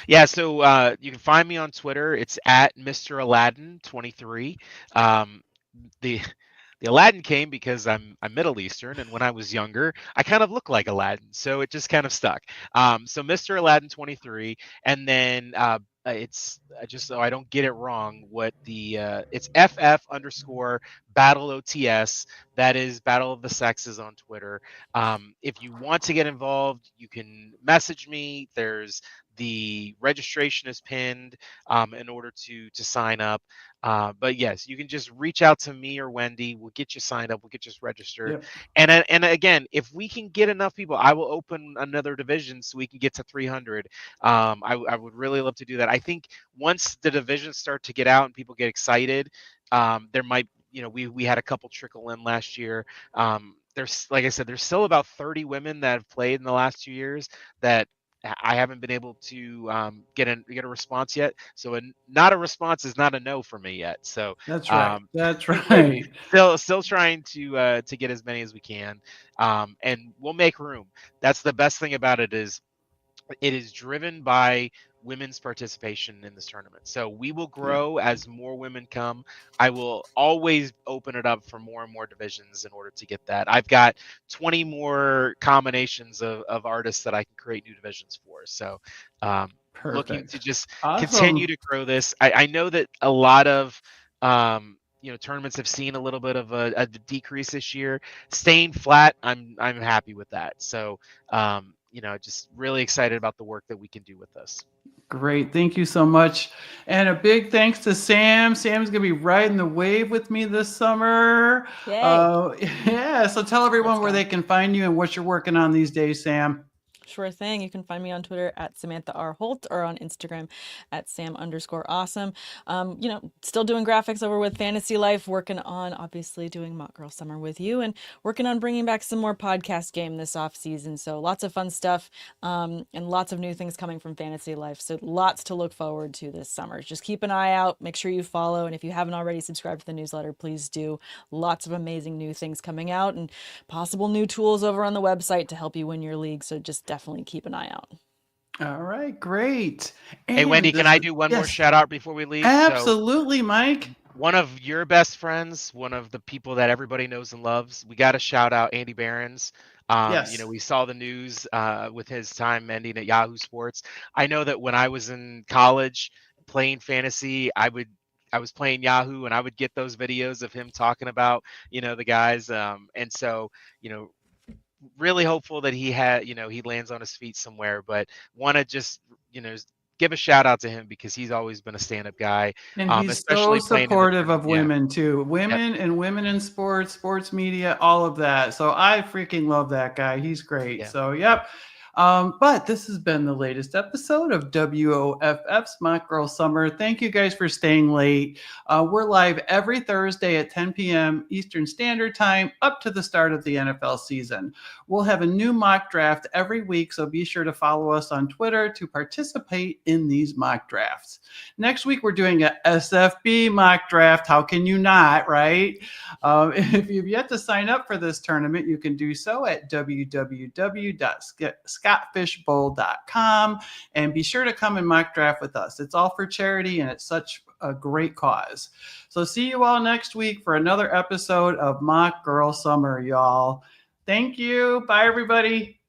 Yeah, so you can find me on Twitter. It's at Mr. Aladdin 23. The Aladdin came because I'm Middle Eastern, and when I was younger, I kind of looked like Aladdin, so it just kind of stuck. So Mr. Aladdin 23, and then it's just so I don't get it wrong. It's FF_ Battle OTS. That is Battle of the Sexes on Twitter. If you want to get involved, you can message me. The registration is pinned in order to sign up. But yes, you can just reach out to me or Wendi. We'll get you signed up. We'll get you registered. Yep. And again, if we can get enough people, I will open another division so we can get to 300. I would really love to do that. I think once the divisions start to get out and people get excited, there might, we had a couple trickle in last year. There's, like I said, there's still about 30 women that have played in the last 2 years that I haven't been able to get a response yet. So not a response is not a no for me yet. So that's right. That's right. Still trying to get as many as we can, and we'll make room. That's the best thing about it is driven by women's participation in this tournament. So we will grow as more women come. I will always open it up for more and more divisions in order to get that. I've got 20 more combinations of artists that I can create new divisions for. So looking to Perfect. just continue Awesome. to grow this. I know that a lot of tournaments have seen a little bit of a decrease this year. Staying flat, I'm happy with that. So just really excited about the work that we can do with this. Great. Thank you so much. And a big thanks to Sam. Sam's going to be riding the wave with me this summer. Yay. Yeah. So tell Let's everyone where go. they can find you and what you're working on these days, Sam. Sure thing. You can find me on Twitter at Samantha R. Holt or on Instagram at Sam_awesome. Still doing graphics over with Fantasy Life, working on obviously doing Mock Girl Summer with you and working on bringing back some more podcast game this off season. So lots of fun stuff and lots of new things coming from Fantasy Life. So lots to look forward to this summer. Just keep an eye out. Make sure you follow. And if you haven't already subscribed to the newsletter, please do. Lots of amazing new things coming out and possible new tools over on the website to help you win your league. So just definitely keep an eye out. All right. Great. Hey, And Wendi, can I do one more yes, shout out before we leave? absolutely, Mike. One of your best friends, one of the people that everybody knows and loves, we got to shout out Andy Behrens. Yes. We saw the news with his time ending at Yahoo Sports. I know that when I was in college playing fantasy, I was playing Yahoo and I would get those videos of him talking about, the guys. And so, really hopeful that he lands on his feet somewhere, but want to just, give a shout out to him because he's always been a stand-up guy, And he's so especially playing in the supportive of tournament. Yeah. women too. Yep. Women in sports media, all of that. So I freaking love that guy. He's great. Yeah. So yep. But this has been the latest episode of WOFF's Mock Girl Summer. Thank you guys for staying late. We're live every Thursday at 10 p.m. Eastern Standard Time up to the start of the NFL season. We'll have a new mock draft every week, so be sure to follow us on Twitter to participate in these mock drafts. Next week, we're doing a SFB mock draft. How can you not, right? If you've yet to sign up for this tournament, you can do so at www.scottfishbowl.com and be sure to come and mock draft with us. It's all for charity and it's such a great cause. So see you all next week for another episode of Mock Girl Summer, y'all. Thank you. Bye, everybody.